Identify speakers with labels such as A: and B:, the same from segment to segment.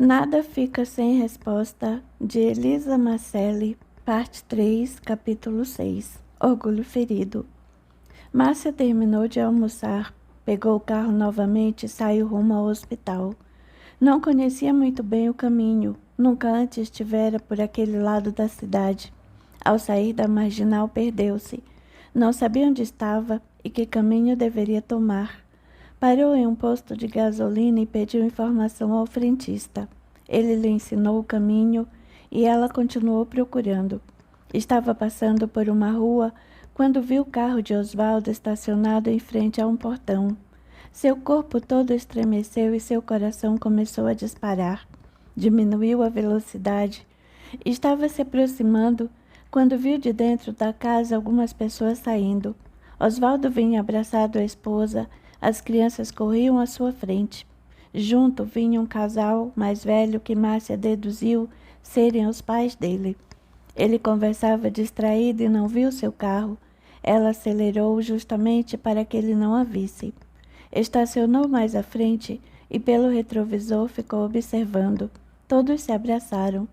A: Nada fica sem resposta, de Elisa Marcelli, parte 3, capítulo 6. Orgulho ferido. Márcia terminou de almoçar, pegou o carro novamente e saiu rumo ao hospital. Não conhecia muito bem o caminho, nunca antes estivera por aquele lado da cidade. Ao sair da marginal, perdeu-se. Não sabia onde estava e que caminho deveria tomar. Parou em um posto de gasolina e pediu informação ao frentista. Ele lhe ensinou o caminho e ela continuou procurando. Estava passando por uma rua quando viu o carro de Osvaldo estacionado em frente a um portão. Seu corpo todo estremeceu e seu coração começou a disparar. Diminuiu a velocidade. Estava se aproximando quando viu de dentro da casa algumas pessoas saindo. Osvaldo vinha abraçado à esposa. As crianças corriam à sua frente. Junto vinha um casal mais velho que Márcia deduziu serem os pais dele. Ele conversava distraído e não viu seu carro. Ela acelerou justamente para que ele não a visse. Estacionou mais à frente e pelo retrovisor ficou observando. Todos se abraçaram.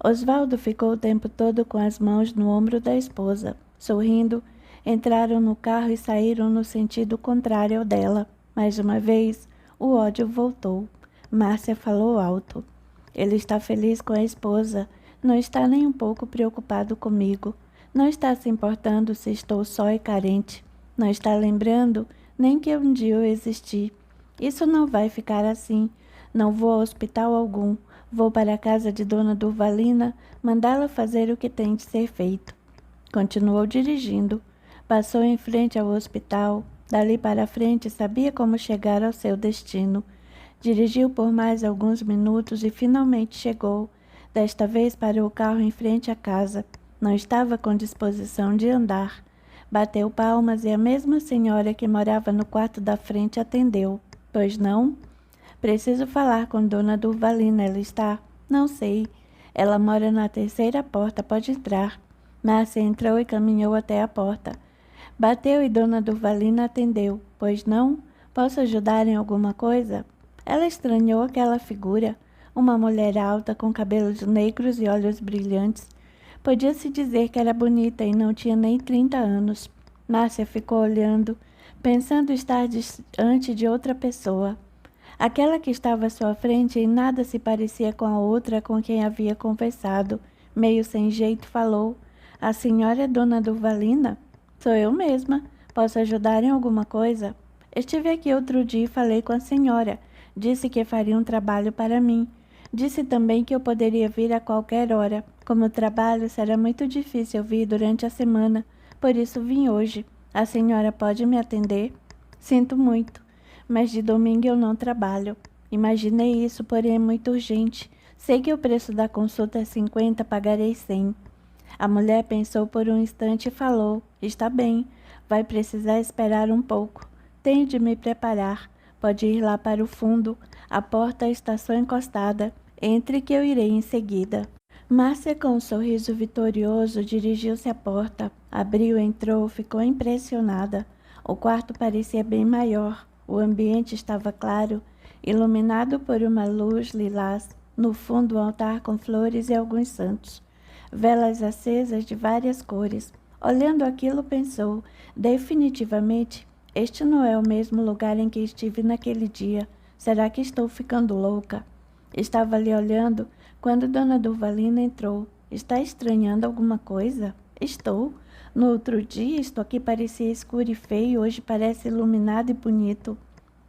A: Osvaldo ficou o tempo todo com as mãos no ombro da esposa. Sorrindo, entraram no carro e saíram no sentido contrário ao dela. Mais uma vez, o ódio voltou. Márcia falou alto. Ele está feliz com a esposa. Não está nem um pouco preocupado comigo. Não está se importando se estou só e carente. Não está lembrando nem que um dia eu existi. Isso não vai ficar assim. Não vou a hospital algum. Vou para a casa de Dona Durvalina, mandá-la fazer o que tem de ser feito. Continuou dirigindo. Passou em frente ao hospital. Dali para frente sabia como chegar ao seu destino. Dirigiu por mais alguns minutos e finalmente chegou. Desta vez parou o carro em frente à casa. Não estava com disposição de andar. Bateu palmas e a mesma senhora que morava no quarto da frente atendeu. Pois não? Preciso falar com Dona Durvalina. Ela está? Não sei. Ela mora na terceira porta. Pode entrar. Márcia entrou e caminhou até a porta. Bateu e Dona Durvalina atendeu. Pois não? Posso ajudar em alguma coisa? Ela estranhou aquela figura. Uma mulher alta com cabelos negros e olhos brilhantes. Podia-se dizer que era bonita e não tinha nem 30 anos. Márcia ficou olhando, pensando estar diante de outra pessoa. Aquela que estava à sua frente em nada se parecia com a outra com quem havia conversado. Meio sem jeito falou. A senhora é Dona Durvalina? Sou eu mesma. Posso ajudar em alguma coisa? Estive aqui outro dia e falei com a senhora. Disse que faria um trabalho para mim. Disse também que eu poderia vir a qualquer hora. Como o trabalho será muito difícil vir durante a semana, por isso vim hoje. A senhora pode me atender? Sinto muito, mas de domingo eu não trabalho. Imaginei isso, porém é muito urgente. Sei que o preço da consulta é 50, pagarei 100. A mulher pensou por um instante e falou. Está bem, vai precisar esperar um pouco. Tenho de me preparar. Pode ir lá para o fundo. A porta está só encostada. Entre que eu irei em seguida. Márcia, com um sorriso vitorioso, dirigiu-se à porta. Abriu, entrou, ficou impressionada. O quarto parecia bem maior. O ambiente estava claro, iluminado por uma luz lilás. No fundo, um altar com flores e alguns santos. Velas acesas de várias cores. Olhando aquilo, pensou, definitivamente, este não é o mesmo lugar em que estive naquele dia. Será que estou ficando louca? Estava ali olhando quando Dona Durvalina entrou. Está estranhando alguma coisa? Estou. No outro dia, isto aqui parecia escuro e feio, hoje parece iluminado e bonito.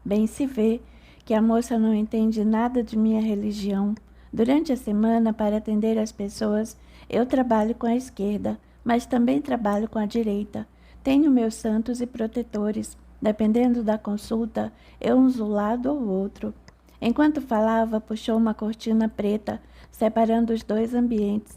A: Bem se vê que a moça não entende nada de minha religião. Durante a semana, para atender as pessoas, eu trabalho com a esquerda, mas também trabalho com a direita. Tenho meus santos e protetores. Dependendo da consulta, eu uso um lado ou outro. Enquanto falava, puxou uma cortina preta, separando os dois ambientes.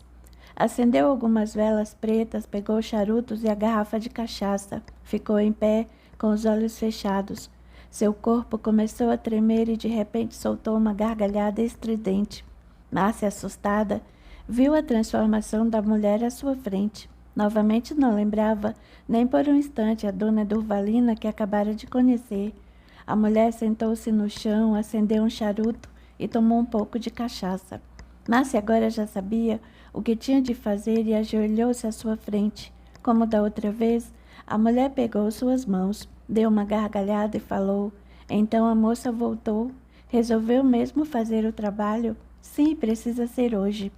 A: Acendeu algumas velas pretas, pegou charutos e a garrafa de cachaça. Ficou em pé, com os olhos fechados. Seu corpo começou a tremer e de repente soltou uma gargalhada estridente. Márcia, assustada, viu a transformação da mulher à sua frente. Novamente não lembrava, nem por um instante, a Dona Durvalina que acabara de conhecer. A mulher sentou-se no chão, acendeu um charuto e tomou um pouco de cachaça. Márcia agora já sabia o que tinha de fazer e ajoelhou-se à sua frente. Como da outra vez, a mulher pegou suas mãos, deu uma gargalhada e falou. Então a moça voltou. Resolveu mesmo fazer o trabalho? Sim, precisa ser hoje.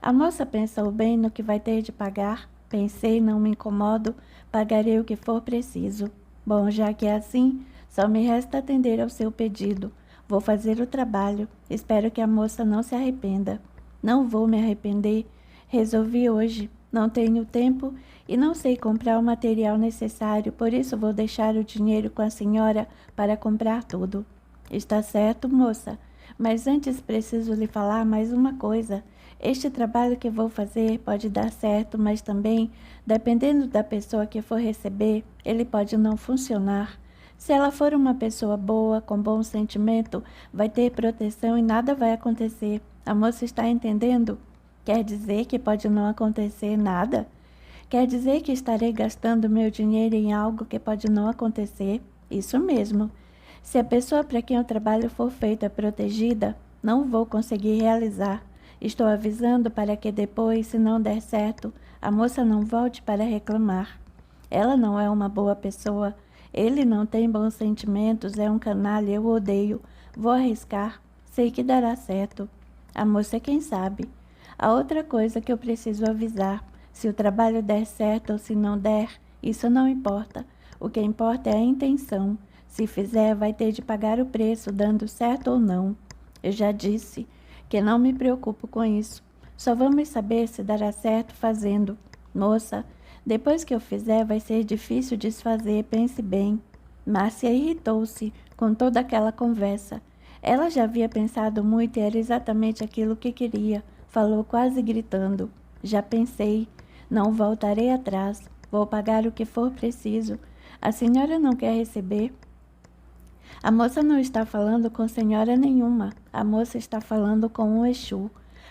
A: A moça pensou bem no que vai ter de pagar. Pensei, não me incomodo, pagarei o que for preciso. Bom, já que é assim, só me resta atender ao seu pedido. Vou fazer o trabalho. Espero que a moça não se arrependa. Não vou me arrepender. Resolvi hoje. Não tenho tempo e não sei comprar o material necessário, por isso vou deixar o dinheiro com a senhora para comprar tudo. Está certo, moça. Mas antes preciso lhe falar mais uma coisa. Este trabalho que vou fazer pode dar certo, mas também, dependendo da pessoa que for receber, ele pode não funcionar. Se ela for uma pessoa boa, com bom sentimento, vai ter proteção e nada vai acontecer. A moça está entendendo? Quer dizer que pode não acontecer nada? Quer dizer que estarei gastando meu dinheiro em algo que pode não acontecer? Isso mesmo. Se a pessoa para quem o trabalho for feito é protegida, não vou conseguir realizar. Estou avisando para que depois, se não der certo, a moça não volte para reclamar. Ela não é uma boa pessoa. Ele não tem bons sentimentos, é um canalha, eu odeio. Vou arriscar, sei que dará certo. A moça é quem sabe. A outra coisa que eu preciso avisar, se o trabalho der certo ou se não der, isso não importa. O que importa é a intenção. Se fizer, vai ter de pagar o preço, dando certo ou não. Eu já disse que não me preocupo com isso. Só vamos saber se dará certo fazendo. Moça, depois que eu fizer, vai ser difícil desfazer, pense bem. Márcia irritou-se com toda aquela conversa. Ela já havia pensado muito e era exatamente aquilo que queria. Falou quase gritando. Já pensei. Não voltarei atrás. Vou pagar o que for preciso. A senhora não quer receber? A moça não está falando com senhora nenhuma. A moça está falando com um Exu.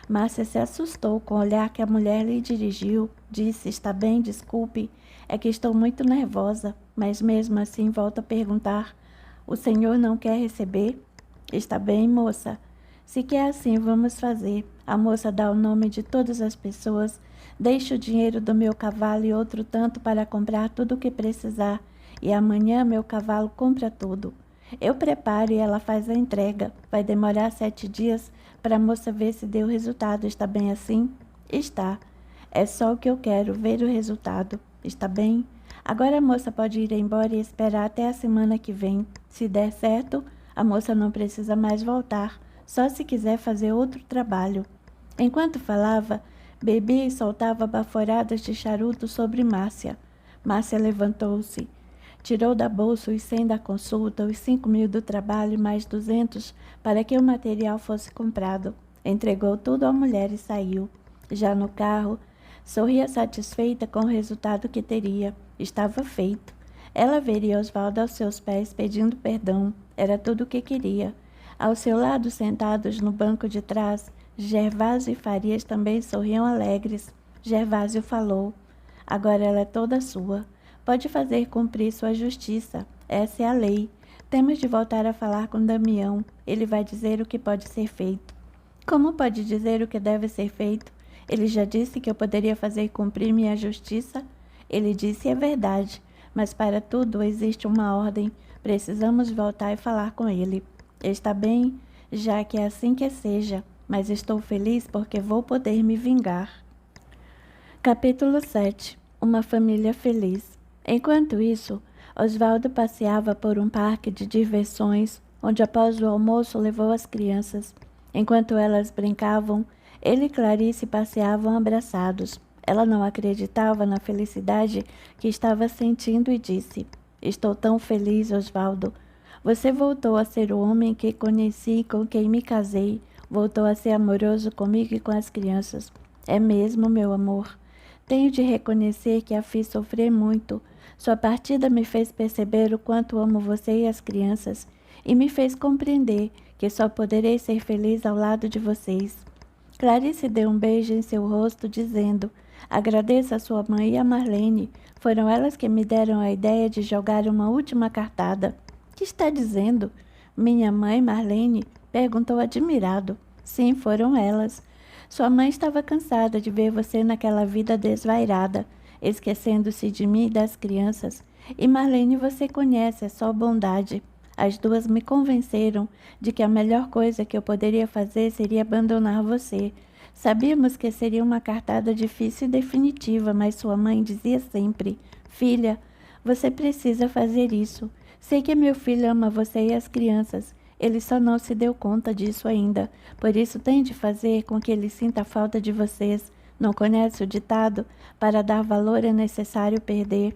A: Márcia se assustou com o olhar que a mulher lhe dirigiu. Disse, está bem, desculpe. É que estou muito nervosa. Mas mesmo assim volto a perguntar. O senhor não quer receber? Está bem, moça. Se quer assim, vamos fazer. A moça dá o nome de todas as pessoas. Deixa o dinheiro do meu cavalo e outro tanto para comprar tudo o que precisar. E amanhã meu cavalo compra tudo. Eu preparo e ela faz a entrega. Vai demorar 7 dias para a moça ver se deu resultado. Está bem assim? Está. É só o que eu quero, ver o resultado. Está bem? Agora a moça pode ir embora e esperar até a semana que vem. Se der certo, a moça não precisa mais voltar. Só se quiser fazer outro trabalho. Enquanto falava, bebia e soltava baforadas de charuto sobre Márcia. Márcia levantou-se. Tirou da bolsa os 100 da consulta, os 5.000 do trabalho e mais 200 para que o material fosse comprado. Entregou tudo à mulher e saiu. Já no carro, sorria satisfeita com o resultado que teria. Estava feito. Ela veria Osvaldo aos seus pés pedindo perdão. Era tudo o que queria. Ao seu lado, sentados no banco de trás, Gervásio e Farias também sorriam alegres. Gervásio falou. Agora ela é toda sua. Pode fazer cumprir sua justiça. Essa é a lei. Temos de voltar a falar com Damião. Ele vai dizer o que pode ser feito. Como pode dizer o que deve ser feito? Ele já disse que eu poderia fazer cumprir minha justiça? Ele disse é verdade, mas para tudo existe uma ordem. Precisamos voltar e falar com ele. Está bem, já que é assim que seja, mas estou feliz porque vou poder me vingar. Capítulo 7. Uma família feliz. Enquanto isso, Osvaldo passeava por um parque de diversões, onde após o almoço levou as crianças. Enquanto elas brincavam, ele e Clarice passeavam abraçados. Ela não acreditava na felicidade que estava sentindo e disse, estou tão feliz, Osvaldo. Você voltou a ser o homem que conheci e com quem me casei. Voltou a ser amoroso comigo e com as crianças. É mesmo, meu amor. Tenho de reconhecer que a fiz sofrer muito. Sua partida me fez perceber o quanto amo você e as crianças e me fez compreender que só poderei ser feliz ao lado de vocês. Clarice deu um beijo em seu rosto, dizendo, agradeço a sua mãe e a Marlene. Foram elas que me deram a ideia de jogar uma última cartada. Que está dizendo? Minha mãe, Marlene? Perguntou admirado. Sim, foram elas. Sua mãe estava cansada de ver você naquela vida desvairada, esquecendo-se de mim e das crianças. E Marlene você conhece, é só bondade. As duas me convenceram de que a melhor coisa que eu poderia fazer seria abandonar você. Sabíamos que seria uma cartada difícil e definitiva, mas sua mãe dizia sempre: Filha, você precisa fazer isso. Sei que meu filho ama você e as crianças. Ele só não se deu conta disso ainda. Por isso tem de fazer com que ele sinta a falta de vocês. Não conhece o ditado? Para dar valor é necessário perder.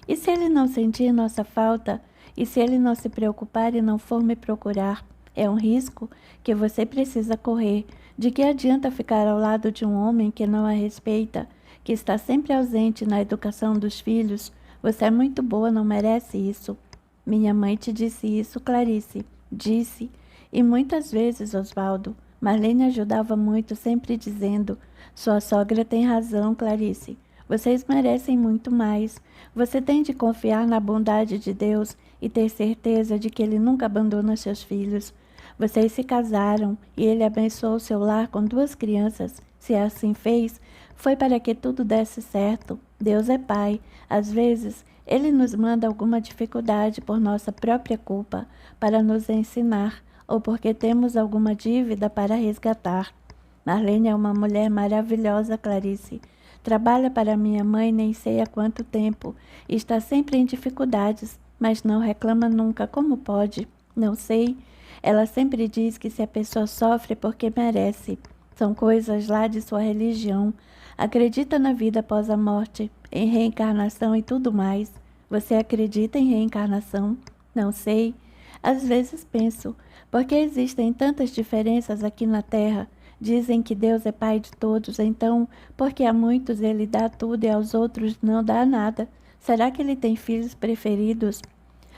A: E se ele não sentir nossa falta? E se ele não se preocupar e não for me procurar? É um risco que você precisa correr. De que adianta ficar ao lado de um homem que não a respeita, que está sempre ausente na educação dos filhos? Você é muito boa, não merece isso. Minha mãe te disse isso, Clarice. Disse. E muitas vezes, Osvaldo. Marlene ajudava muito, sempre dizendo: Sua sogra tem razão, Clarice. Vocês merecem muito mais. Você tem de confiar na bondade de Deus e ter certeza de que Ele nunca abandona seus filhos. Vocês se casaram e Ele abençoou seu lar com 2 crianças. Se assim fez, foi para que tudo desse certo. Deus é Pai. Às vezes, Ele nos manda alguma dificuldade por nossa própria culpa, para nos ensinar, ou porque temos alguma dívida para resgatar. Marlene é uma mulher maravilhosa, Clarice. Trabalha para minha mãe nem sei há quanto tempo. Está sempre em dificuldades, mas não reclama nunca. Como pode? Não sei. Ela sempre diz que se a pessoa sofre é porque merece. São coisas lá de sua religião. Acredita na vida após a morte, em reencarnação e tudo mais. Você acredita em reencarnação? Não sei. Às vezes penso, por que existem tantas diferenças aqui na Terra? Dizem que Deus é Pai de todos, então, porque a muitos Ele dá tudo e aos outros não dá nada? Será que Ele tem filhos preferidos?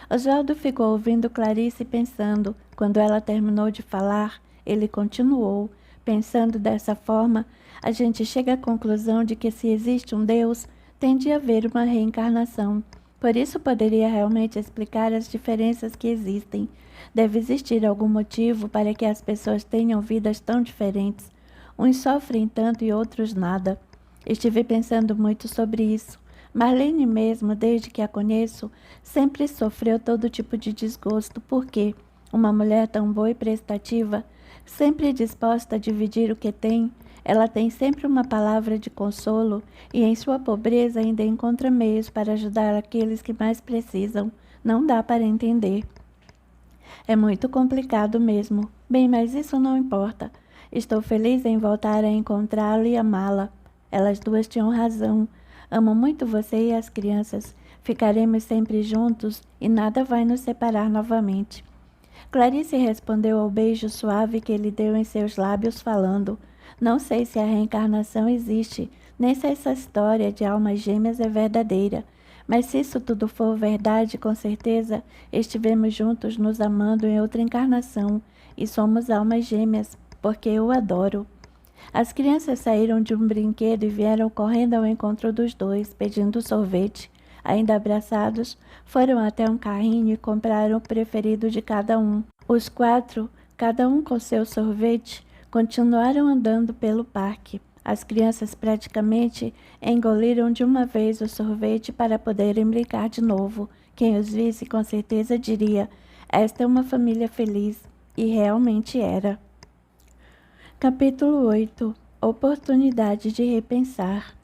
A: Oswaldo ficou ouvindo Clarice pensando. Quando ela terminou de falar, ele continuou. Pensando dessa forma, a gente chega à conclusão de que se existe um Deus, tem de haver uma reencarnação. Por isso poderia realmente explicar as diferenças que existem. Deve existir algum motivo para que as pessoas tenham vidas tão diferentes. Uns sofrem tanto e outros nada. Estive pensando muito sobre isso. Marlene mesmo, desde que a conheço, sempre sofreu todo tipo de desgosto, porque uma mulher tão boa e prestativa, sempre disposta a dividir o que tem, ela tem sempre uma palavra de consolo e em sua pobreza ainda encontra meios para ajudar aqueles que mais precisam. Não dá para entender. É muito complicado mesmo. Bem, mas isso não importa. Estou feliz em voltar a encontrá-la e amá-la. Elas duas tinham razão. Amo muito você e as crianças. Ficaremos sempre juntos e nada vai nos separar novamente. Clarice respondeu ao beijo suave que ele deu em seus lábios, falando: Não sei se a reencarnação existe, nem se essa história de almas gêmeas é verdadeira. Mas se isso tudo for verdade, com certeza estivemos juntos nos amando em outra encarnação e somos almas gêmeas, porque eu o adoro. As crianças saíram de um brinquedo e vieram correndo ao encontro dos dois, pedindo sorvete. Ainda abraçados, foram até um carrinho e compraram o preferido de cada um. Os 4, cada um com seu sorvete, continuaram andando pelo parque. As crianças praticamente engoliram de uma vez o sorvete para poderem brincar de novo. Quem os visse com certeza diria: esta é uma família feliz. E realmente era. Capítulo 8. Oportunidade de repensar.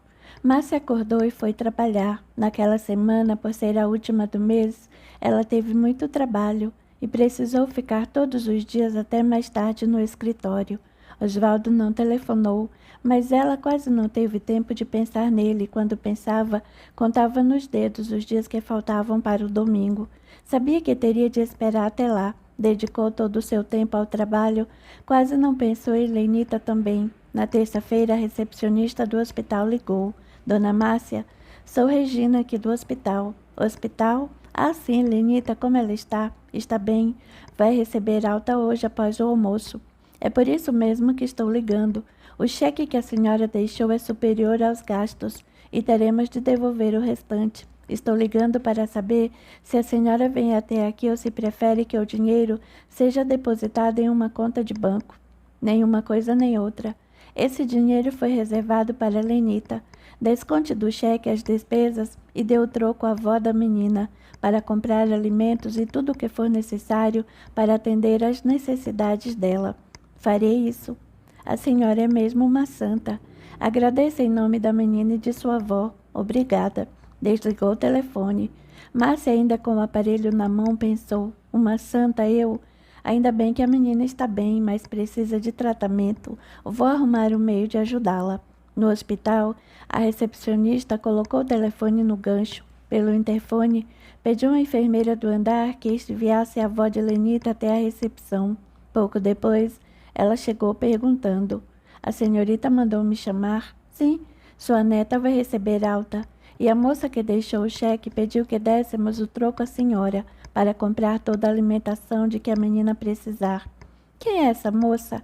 A: Márcia acordou e foi trabalhar. Naquela semana, por ser a última do mês, ela teve muito trabalho e precisou ficar todos os dias até mais tarde no escritório. Osvaldo não telefonou, mas ela quase não teve tempo de pensar nele. Quando pensava, contava nos dedos os dias que faltavam para o domingo. Sabia que teria de esperar até lá. Dedicou todo o seu tempo ao trabalho. Quase não pensou em Lenita também. Na terça-feira, a recepcionista do hospital ligou. Dona Márcia, sou Regina aqui do hospital. Hospital? Ah, sim, Lenita, como ela está? Está bem. Vai receber alta hoje após o almoço. É por isso mesmo que estou ligando. O cheque que a senhora deixou é superior aos gastos e teremos de devolver o restante. Estou ligando para saber se a senhora vem até aqui ou se prefere que o dinheiro seja depositado em uma conta de banco. Nenhuma coisa nem outra. Esse dinheiro foi reservado para Lenita. Desconte do cheque as despesas e dê o troco à avó da menina para comprar alimentos e tudo o que for necessário para atender às necessidades dela. Farei isso. A senhora é mesmo uma santa. Agradeço em nome da menina e de sua avó. Obrigada. Desligou o telefone. Márcia, ainda com o aparelho na mão, pensou: uma santa eu? Ainda bem que a menina está bem, mas precisa de tratamento. Vou arrumar um meio de ajudá-la. No hospital, a recepcionista colocou o telefone no gancho. Pelo interfone, pediu à enfermeira do andar que enviasse a avó de Lenita até a recepção. Pouco depois, ela chegou perguntando: a senhorita mandou me chamar? Sim, sua neta vai receber alta. E a moça que deixou o cheque pediu que dessemos o troco à senhora para comprar toda a alimentação de que a menina precisar. Quem é essa moça?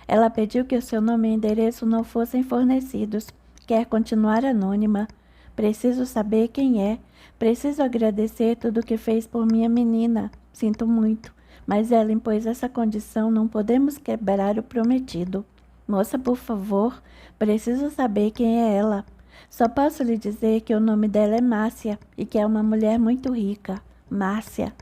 A: Ela pediu que o seu nome e endereço não fossem fornecidos. Quer continuar anônima. Preciso saber quem é. Preciso agradecer tudo o que fez por minha menina. Sinto muito, mas ela impôs essa condição, não podemos quebrar o prometido. Moça, por favor, preciso saber quem é ela. Só posso lhe dizer que o nome dela é Márcia e que é uma mulher muito rica. Márcia.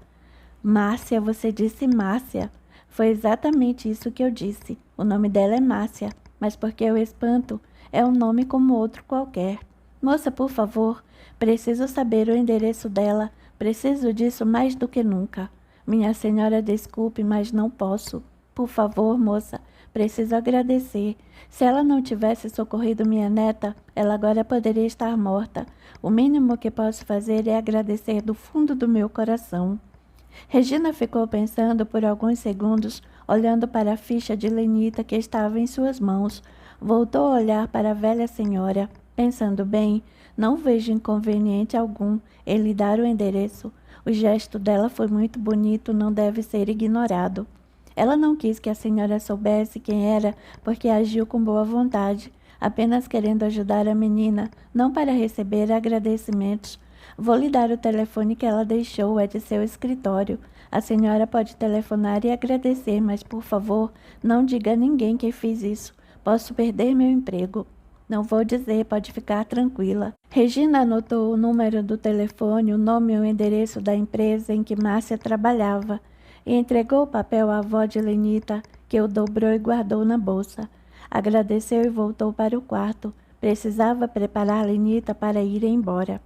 A: Márcia, você disse Márcia. Foi exatamente isso que eu disse. O nome dela é Márcia, mas porque eu espanto, é um nome como outro qualquer. Moça, por favor, preciso saber o endereço dela. Preciso disso mais do que nunca. Minha senhora, desculpe, mas não posso. Por favor, moça, preciso agradecer. Se ela não tivesse socorrido minha neta, ela agora poderia estar morta. O mínimo que posso fazer é agradecer do fundo do meu coração. Regina ficou pensando por alguns segundos, olhando para a ficha de Lenita que estava em suas mãos. Voltou a olhar para a velha senhora. Pensando bem, não vejo inconveniente algum em lhe dar o endereço. O gesto dela foi muito bonito, não deve ser ignorado. Ela não quis que a senhora soubesse quem era, porque agiu com boa vontade, apenas querendo ajudar a menina, não para receber agradecimentos. Vou lhe dar o telefone que ela deixou, é de seu escritório. A senhora pode telefonar e agradecer, mas, por favor, não diga a ninguém que fiz isso. Posso perder meu emprego. Não vou dizer, pode ficar tranquila. Regina anotou o número do telefone, o nome e o endereço da empresa em que Márcia trabalhava e entregou o papel à avó de Lenita, que o dobrou e guardou na bolsa. Agradeceu e voltou para o quarto. Precisava preparar Lenita para ir embora.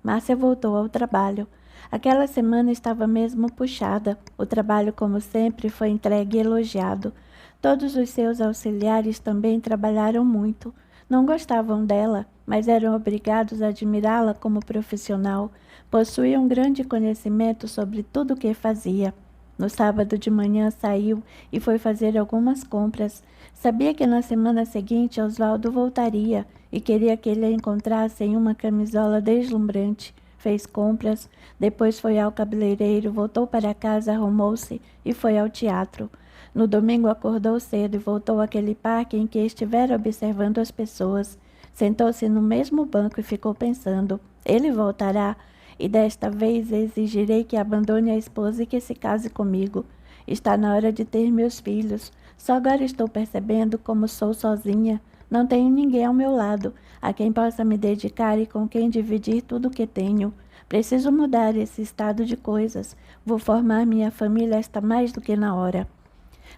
A: Márcia voltou ao trabalho. Aquela semana estava mesmo puxada. O trabalho, como sempre, foi entregue e elogiado. Todos os seus auxiliares também trabalharam muito. Não gostavam dela, mas eram obrigados a admirá-la como profissional. Possuía um grande conhecimento sobre tudo o que fazia. No sábado de manhã saiu e foi fazer algumas compras. Sabia que na semana seguinte Osvaldo voltaria e queria que ele a encontrasse em uma camisola deslumbrante. Fez compras, depois foi ao cabeleireiro, voltou para casa, arrumou-se e foi ao teatro. No domingo acordou cedo e voltou àquele parque em que estivera observando as pessoas. Sentou-se no mesmo banco e ficou pensando: ele voltará? E desta vez exigirei que abandone a esposa e que se case comigo. Está na hora de ter meus filhos. Só agora estou percebendo como sou sozinha. Não tenho ninguém ao meu lado, a quem possa me dedicar e com quem dividir tudo o que tenho. Preciso mudar esse estado de coisas. Vou formar minha família, está mais do que na hora.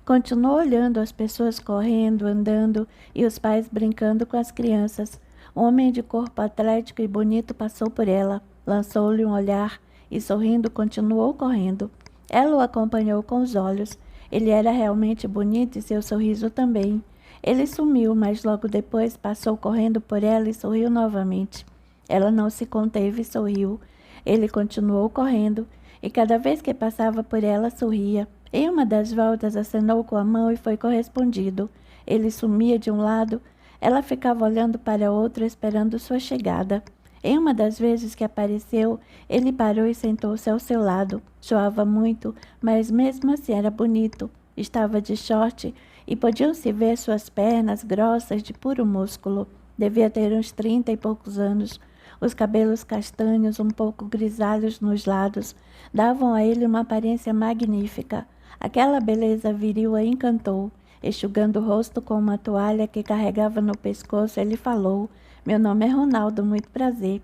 A: Continuou olhando as pessoas correndo, andando e os pais brincando com as crianças. Um homem de corpo atlético e bonito passou por ela. Lançou-lhe um olhar e, sorrindo, continuou correndo. Ela o acompanhou com os olhos. Ele era realmente bonito e seu sorriso também. Ele sumiu, mas logo depois passou correndo por ela e sorriu novamente. Ela não se conteve e sorriu. Ele continuou correndo e cada vez que passava por ela sorria. Em uma das voltas acenou com a mão e foi correspondido. Ele sumia de um lado, ela ficava olhando para outro esperando sua chegada. Em uma das vezes que apareceu, ele parou e sentou-se ao seu lado. Suava muito, mas mesmo assim era bonito. Estava de short e podiam-se ver suas pernas grossas de puro músculo. Devia ter uns 30 e poucos anos. Os cabelos castanhos, um pouco grisalhos nos lados, davam a ele uma aparência magnífica. Aquela beleza viril a encantou. Enxugando o rosto com uma toalha que carregava no pescoço, ele falou: "Meu nome é Ronaldo, muito prazer."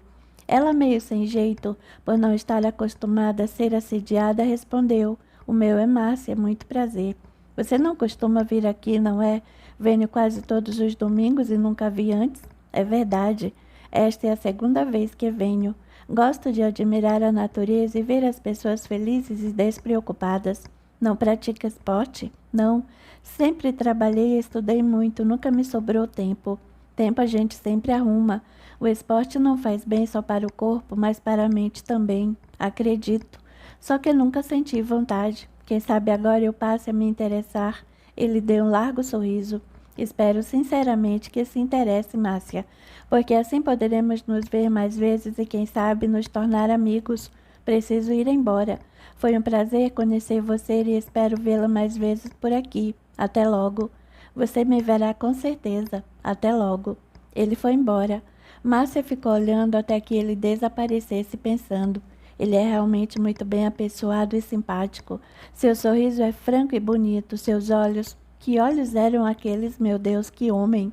A: Ela, meio sem jeito, por não estar acostumada a ser assediada, respondeu: "O meu é Márcia, muito prazer." "Você não costuma vir aqui, não é? Venho quase todos os domingos e nunca vi antes." "É verdade. Esta é a segunda vez que venho. Gosto de admirar a natureza e ver as pessoas felizes e despreocupadas." "Não pratica esporte?" "Não. Sempre trabalhei e estudei muito, nunca me sobrou tempo." "Tempo a gente sempre arruma. O esporte não faz bem só para o corpo, mas para a mente também. Acredito. Só que nunca senti vontade. Quem sabe agora eu passe a me interessar." Ele deu um largo sorriso. "Espero sinceramente que se interesse, Márcia, porque assim poderemos nos ver mais vezes e quem sabe nos tornar amigos. Preciso ir embora. Foi um prazer conhecer você e espero vê-la mais vezes por aqui. Até logo." "Você me verá com certeza. Até logo." Ele foi embora. Márcia ficou olhando até que ele desaparecesse, pensando: ele é realmente muito bem apessoado e simpático. Seu sorriso é franco e bonito. Seus olhos, que olhos eram aqueles? Meu Deus, que homem!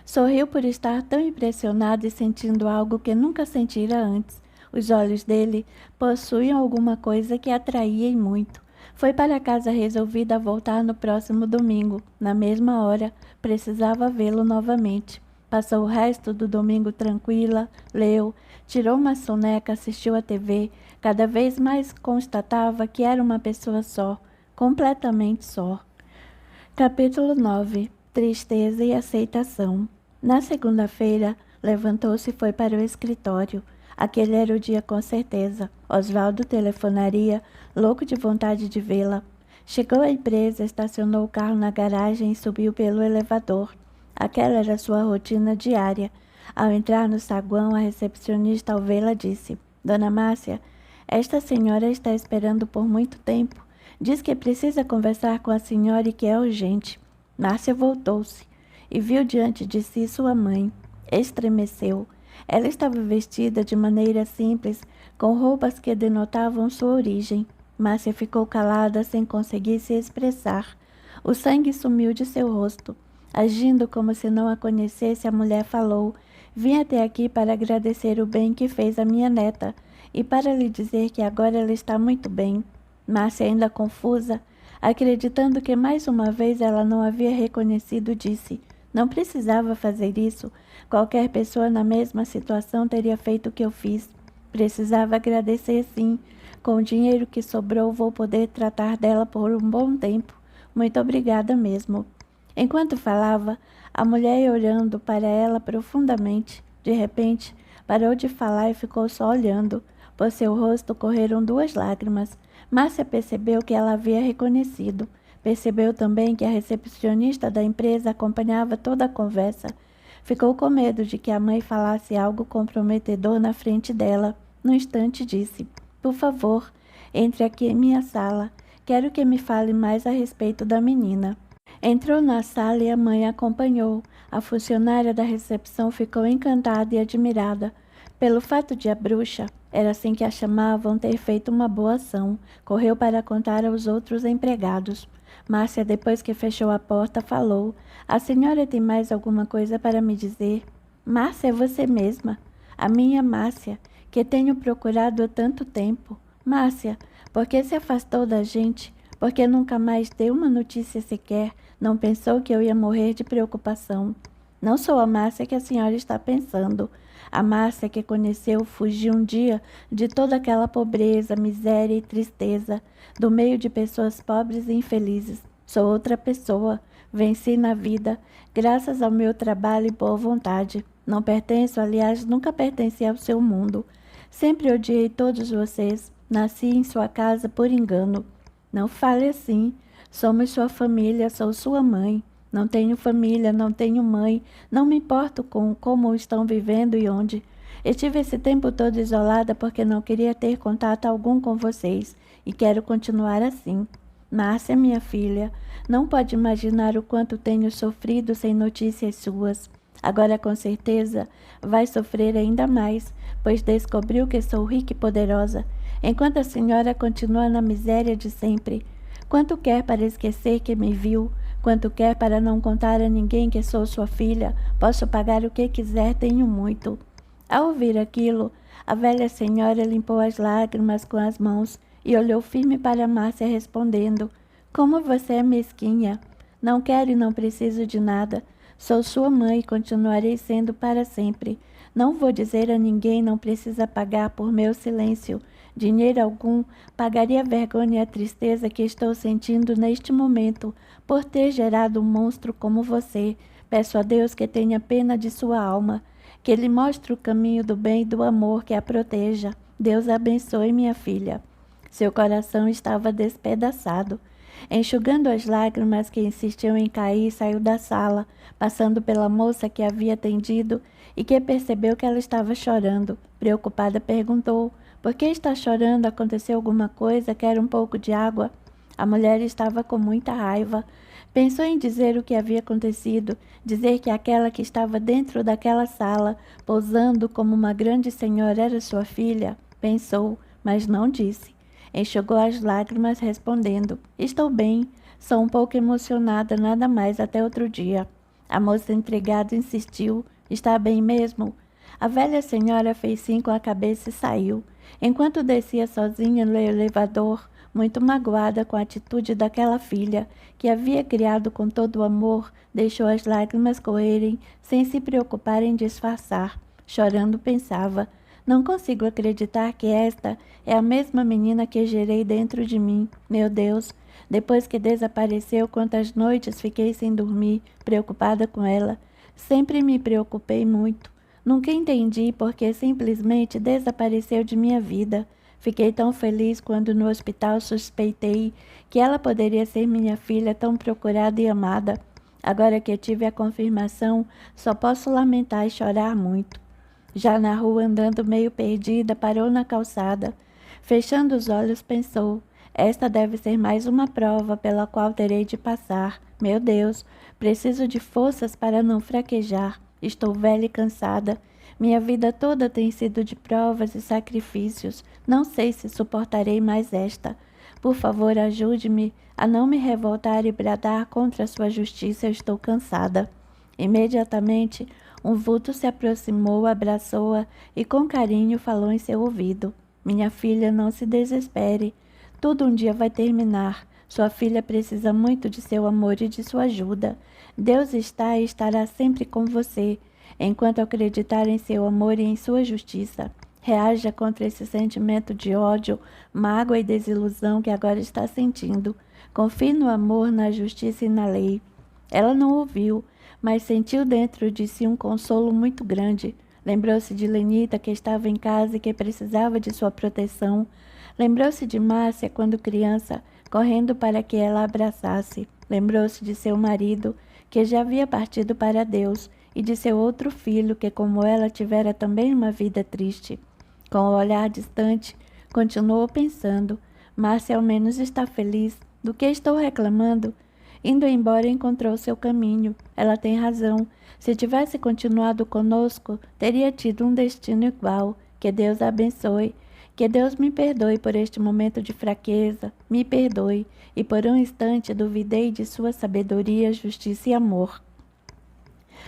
A: Sorriu por estar tão impressionado e sentindo algo que nunca sentira antes. Os olhos dele possuíam alguma coisa que atraía e muito. Foi para casa resolvida a voltar no próximo domingo. Na mesma hora, precisava vê-lo novamente. Passou o resto do domingo tranquila, leu, tirou uma soneca, assistiu à TV. Cada vez mais constatava que era uma pessoa só, completamente só. Capítulo 9. Tristeza e aceitação. Na segunda-feira, levantou-se e foi para o escritório. Aquele era o dia com certeza. Osvaldo telefonaria, louco de vontade de vê-la. Chegou à empresa, estacionou o carro na garagem e subiu pelo elevador. Aquela era sua rotina diária. Ao entrar no saguão, a recepcionista, ao vê-la, disse: "Dona Márcia, esta senhora está esperando por muito tempo. Diz que precisa conversar com a senhora e que é urgente." Márcia voltou-se e viu diante de si sua mãe. Estremeceu. Ela estava vestida de maneira simples, com roupas que denotavam sua origem. Márcia ficou calada, sem conseguir se expressar. O sangue sumiu de seu rosto. Agindo como se não a conhecesse, a mulher falou: "Vim até aqui para agradecer o bem que fez a minha neta e para lhe dizer que agora ela está muito bem." Márcia, ainda confusa, acreditando que mais uma vez ela não havia reconhecido, disse: "Não precisava fazer isso. Qualquer pessoa na mesma situação teria feito o que eu fiz. Precisava agradecer, sim. Com o dinheiro que sobrou, vou poder tratar dela por um bom tempo. Muito obrigada mesmo." Enquanto falava, a mulher ia olhando para ela profundamente. De repente, parou de falar e ficou só olhando. Por seu rosto correram 2 lágrimas. Márcia percebeu que ela havia reconhecido. Percebeu também que a recepcionista da empresa acompanhava toda a conversa. Ficou com medo de que a mãe falasse algo comprometedor na frente dela. No instante disse: "Por favor, entre aqui em minha sala. Quero que me fale mais a respeito da menina." Entrou na sala e a mãe a acompanhou. A funcionária da recepção ficou encantada e admirada. Pelo fato de a bruxa, era assim que a chamavam, ter feito uma boa ação, correu para contar aos outros empregados. Márcia, depois que fechou a porta, falou: "A senhora tem mais alguma coisa para me dizer?" "Márcia, é você mesma. A minha Márcia, que tenho procurado há tanto tempo. Márcia, por que se afastou da gente? Por que nunca mais deu uma notícia sequer? Não pensou que eu ia morrer de preocupação?" "Não sou a Márcia que a senhora está pensando. A Márcia que conheceu fugiu um dia de toda aquela pobreza, miséria e tristeza, do meio de pessoas pobres e infelizes. Sou outra pessoa. Venci na vida, graças ao meu trabalho e boa vontade. Não pertenço, aliás, nunca pertenci ao seu mundo. Sempre odiei todos vocês. Nasci em sua casa por engano." "Não fale assim. Somos sua família, sou sua mãe." "Não tenho família, não tenho mãe, não me importo com como estão vivendo e onde. Estive esse tempo todo isolada porque não queria ter contato algum com vocês e quero continuar assim. Márcia, minha filha, não pode imaginar o quanto tenho sofrido sem notícias suas. Agora com certeza vai sofrer ainda mais, pois descobriu que sou rica e poderosa, enquanto a senhora continua na miséria de sempre. Quanto quer para esquecer que me viu, quanto quer para não contar a ninguém que sou sua filha, posso pagar o que quiser, tenho muito. Ao ouvir aquilo, a velha senhora limpou as lágrimas com as mãos e olhou firme para Márcia, respondendo: Como você é mesquinha! Não quero e não preciso de nada. Sou sua mãe e continuarei sendo para sempre. Não vou dizer a ninguém, não precisa pagar por meu silêncio. Dinheiro algum pagaria a vergonha e a tristeza que estou sentindo neste momento por ter gerado um monstro como você. Peço a Deus que tenha pena de sua alma, que Ele mostre o caminho do bem e do amor, que a proteja. Deus abençoe minha filha. Seu coração estava despedaçado. Enxugando as lágrimas que insistiam em cair, saiu da sala, passando pela moça que havia atendido e que percebeu que ela estava chorando. Preocupada, perguntou: Por que está chorando? Aconteceu alguma coisa? Quer um pouco de água? A mulher estava com muita raiva. Pensou em dizer o que havia acontecido, dizer que aquela que estava dentro daquela sala, posando como uma grande senhora, era sua filha. Pensou, mas não disse. Enxugou as lágrimas, respondendo: Estou bem, sou um pouco emocionada, nada mais, até outro dia. A moça intrigada insistiu: Está bem mesmo? A velha senhora fez sim com a cabeça e saiu. Enquanto descia sozinha no elevador, muito magoada com a atitude daquela filha, que havia criado com todo o amor, deixou as lágrimas correrem, sem se preocupar em disfarçar. Chorando, pensava: Não consigo acreditar que esta é a mesma menina que gerei dentro de mim. Meu Deus, depois que desapareceu, quantas noites fiquei sem dormir, preocupada com ela. Sempre me preocupei muito. Nunca entendi porque simplesmente desapareceu de minha vida. Fiquei tão feliz quando no hospital suspeitei que ela poderia ser minha filha tão procurada e amada. Agora que tive a confirmação, só posso lamentar e chorar muito. Já na rua, andando meio perdida, parou na calçada. Fechando os olhos, pensou: Esta deve ser mais uma prova pela qual terei de passar. Meu Deus, preciso de forças para não fraquejar. Estou velha e cansada. Minha vida toda tem sido de provas e sacrifícios. Não sei se suportarei mais esta. Por favor, ajude-me a não me revoltar e bradar contra a sua justiça. Eu estou cansada. Imediatamente, um vulto se aproximou, abraçou-a e com carinho falou em seu ouvido: Minha filha, não se desespere. Tudo um dia vai terminar. Sua filha precisa muito de seu amor e de sua ajuda. Deus está e estará sempre com você, enquanto acreditar em seu amor e em sua justiça. Reaja contra esse sentimento de ódio, mágoa e desilusão que agora está sentindo. Confie no amor, na justiça e na lei. Ela não ouviu, mas sentiu dentro de si um consolo muito grande. Lembrou-se de Lenita, que estava em casa e que precisava de sua proteção. Lembrou-se de Márcia, quando criança, correndo para que ela a abraçasse. Lembrou-se de seu marido, que já havia partido para Deus, e de seu outro filho, que como ela tivera também uma vida triste. Com o olhar distante, continuou pensando: Márcia ao menos está feliz. Do que estou reclamando? Indo embora, encontrou seu caminho. Ela tem razão. Se tivesse continuado conosco, teria tido um destino igual. Que Deus a abençoe. Que Deus me perdoe por este momento de fraqueza. Me perdoe. E por um instante duvidei de sua sabedoria, justiça e amor.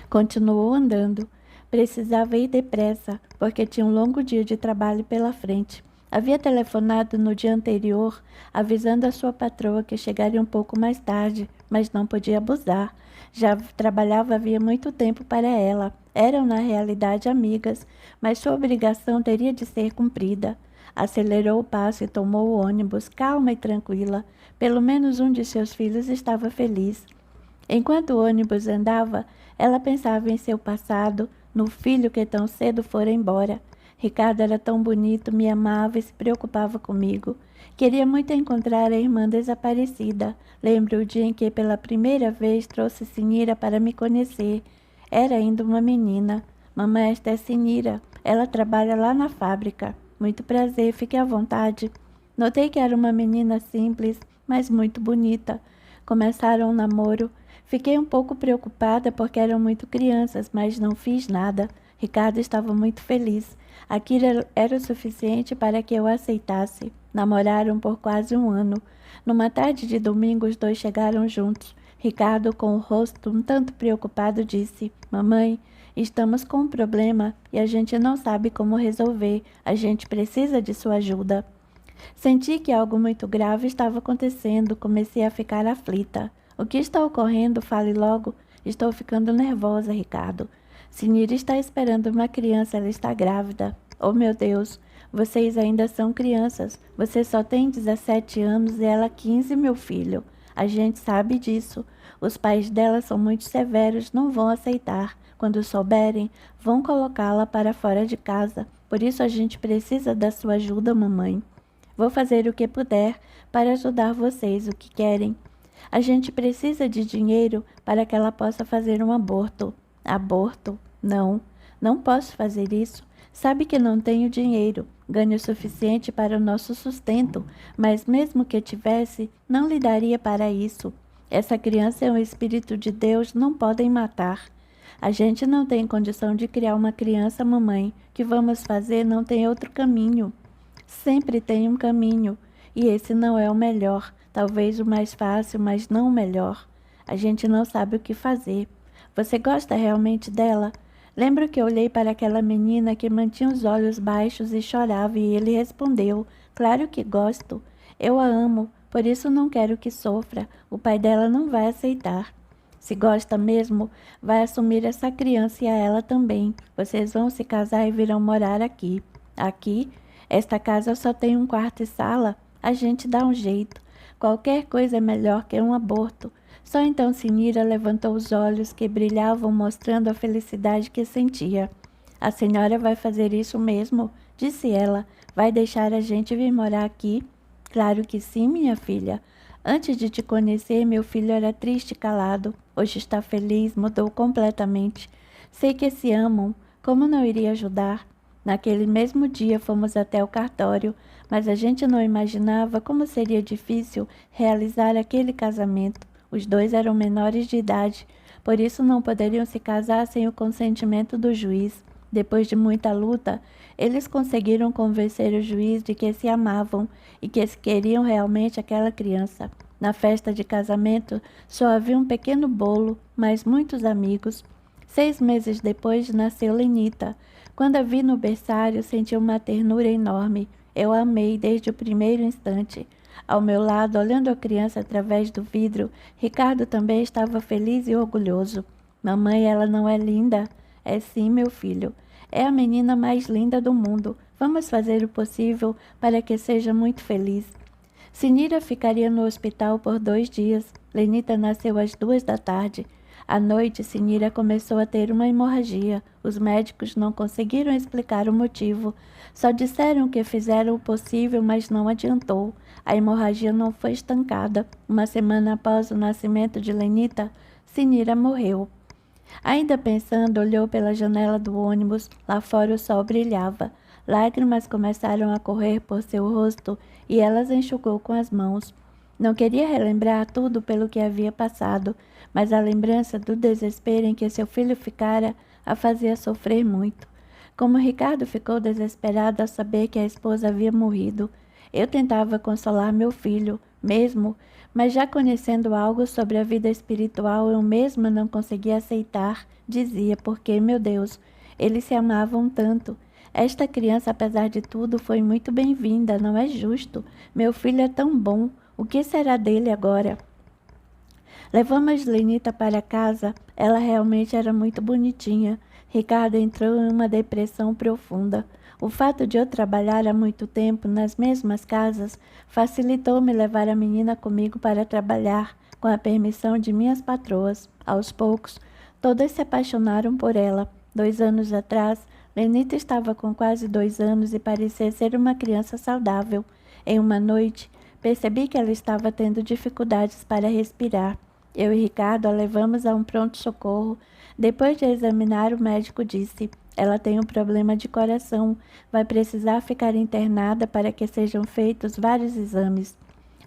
A: Continuou andando. Precisava ir depressa, porque tinha um longo dia de trabalho pela frente. Havia telefonado no dia anterior, avisando a sua patroa que chegaria um pouco mais tarde, mas não podia abusar. Já trabalhava havia muito tempo para ela. Eram, na realidade, amigas, mas sua obrigação teria de ser cumprida. Acelerou o passo e tomou o ônibus, calma e tranquila. Pelo menos um de seus filhos estava feliz. Enquanto o ônibus andava, ela pensava em seu passado, no filho que tão cedo fora embora. Ricardo era tão bonito, me amava e se preocupava comigo. Queria muito encontrar a irmã desaparecida. Lembro o dia em que pela primeira vez trouxe Sinira para me conhecer. Era ainda uma menina. Mamãe, esta é Sinira. Ela trabalha lá na fábrica. Muito prazer, fique à vontade. Notei que era uma menina simples, mas muito bonita. Começaram um namoro. Fiquei um pouco preocupada porque eram muito crianças, mas não fiz nada. Ricardo estava muito feliz. Aquilo era o suficiente para que eu o aceitasse. Namoraram por quase um ano. Numa tarde de domingo, os dois chegaram juntos. Ricardo, com o rosto um tanto preocupado, disse: Mamãe, estamos com um problema e a gente não sabe como resolver. A gente precisa de sua ajuda. Senti que algo muito grave estava acontecendo. Comecei a ficar aflita. O que está ocorrendo? Fale logo. Estou ficando nervosa, Ricardo. Sinira está esperando uma criança. Ela está grávida. Oh, meu Deus. Vocês ainda são crianças. Você só tem 17 anos e ela 15, meu filho. A gente sabe disso. Os pais dela são muito severos. Não vão aceitar. Quando souberem, vão colocá-la para fora de casa. Por isso a gente precisa da sua ajuda, mamãe. Vou fazer o que puder para ajudar vocês. O que querem? A gente precisa de dinheiro para que ela possa fazer um aborto. Aborto? Não, não posso fazer isso. Sabe que não tenho dinheiro. Ganho o suficiente para o nosso sustento, mas mesmo que tivesse, não lhe daria para isso. Essa criança é um espírito de Deus, não podem matar. A gente não tem condição de criar uma criança, mamãe. O que vamos fazer? Não tem outro caminho. Sempre tem um caminho, e esse não é o melhor, talvez o mais fácil, mas não o melhor. A gente não sabe o que fazer. Você gosta realmente dela? Lembro que olhei para aquela menina que mantinha os olhos baixos e chorava, e ele respondeu: Claro que gosto. Eu a amo, por isso não quero que sofra. O pai dela não vai aceitar. Se gosta mesmo, vai assumir essa criança e a ela também. Vocês vão se casar e virão morar aqui. Aqui? Esta casa só tem um quarto e sala. A gente dá um jeito. Qualquer coisa é melhor que um aborto. Só então Sinira levantou os olhos que brilhavam, mostrando a felicidade que sentia. A senhora vai fazer isso mesmo? Disse ela. Vai deixar a gente vir morar aqui? Claro que sim, minha filha. Antes de te conhecer, meu filho era triste e calado. Hoje está feliz, mudou completamente. Sei que se amam. Como não iria ajudar? Naquele mesmo dia fomos até o cartório, mas a gente não imaginava como seria difícil realizar aquele casamento. Os dois eram menores de idade, por isso não poderiam se casar sem o consentimento do juiz. Depois de muita luta, eles conseguiram convencer o juiz de que se amavam e que se queriam realmente aquela criança. Na festa de casamento só havia um pequeno bolo, mas muitos amigos. 6 meses depois nasceu Lenita. Quando a vi no berçário, senti uma ternura enorme. Eu a amei desde o primeiro instante. Ao meu lado, olhando a criança através do vidro, Ricardo também estava feliz e orgulhoso. Mamãe, ela não é linda? É sim, meu filho. É a menina mais linda do mundo. Vamos fazer o possível para que seja muito feliz. Sinira ficaria no hospital por 2 dias. Lenita nasceu às 2 da tarde. À noite, Sinira começou a ter uma hemorragia. Os médicos não conseguiram explicar o motivo. Só disseram que fizeram o possível, mas não adiantou. A hemorragia não foi estancada. Uma semana após o nascimento de Lenita, Sinira morreu. Ainda pensando, olhou pela janela do ônibus. Lá fora o sol brilhava. Lágrimas começaram a correr por seu rosto e ela as enxugou com as mãos. Não queria relembrar tudo pelo que havia passado, mas a lembrança do desespero em que seu filho ficara a fazia sofrer muito. Como Ricardo ficou desesperado ao saber que a esposa havia morrido, eu tentava consolar meu filho, mesmo, mas já conhecendo algo sobre a vida espiritual, eu mesma não conseguia aceitar. Dizia, porque, meu Deus, eles se amavam tanto. Esta criança, apesar de tudo, foi muito bem-vinda, não é justo. Meu filho é tão bom. O que será dele agora? Levamos Lenita para casa. Ela realmente era muito bonitinha. Ricardo entrou em uma depressão profunda. O fato de eu trabalhar há muito tempo nas mesmas casas facilitou-me levar a menina comigo para trabalhar, com a permissão de minhas patroas. Aos poucos, todas se apaixonaram por ela. 2 anos atrás, Lenita estava com quase 2 anos e parecia ser uma criança saudável. Em uma noite, percebi que ela estava tendo dificuldades para respirar. Eu e Ricardo a levamos a um pronto-socorro. Depois de examinar, o médico disse: ela tem um problema de coração, vai precisar ficar internada para que sejam feitos vários exames.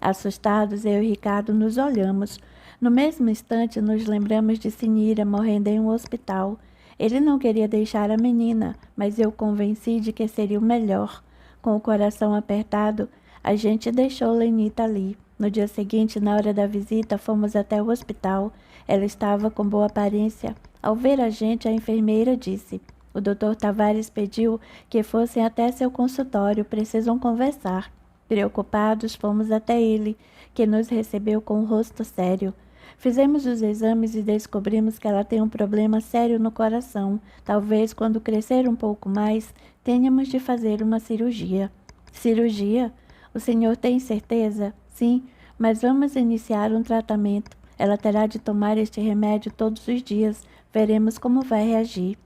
A: Assustados, eu e Ricardo nos olhamos. No mesmo instante, nos lembramos de Sinira morrendo em um hospital. Ele não queria deixar a menina, mas eu convenci de que seria o melhor. Com o coração apertado, a gente deixou Lenita ali. No dia seguinte, na hora da visita, fomos até o hospital. Ela estava com boa aparência. Ao ver a gente, a enfermeira disse: "O Dr. Tavares pediu que fossem até seu consultório. Precisam conversar." Preocupados, fomos até ele, que nos recebeu com o rosto sério. Fizemos os exames e descobrimos que ela tem um problema sério no coração. Talvez, quando crescer um pouco mais, tenhamos de fazer uma cirurgia. Cirurgia? O senhor tem certeza? Sim, mas vamos iniciar um tratamento. Ela terá de tomar este remédio todos os dias. Veremos como vai reagir.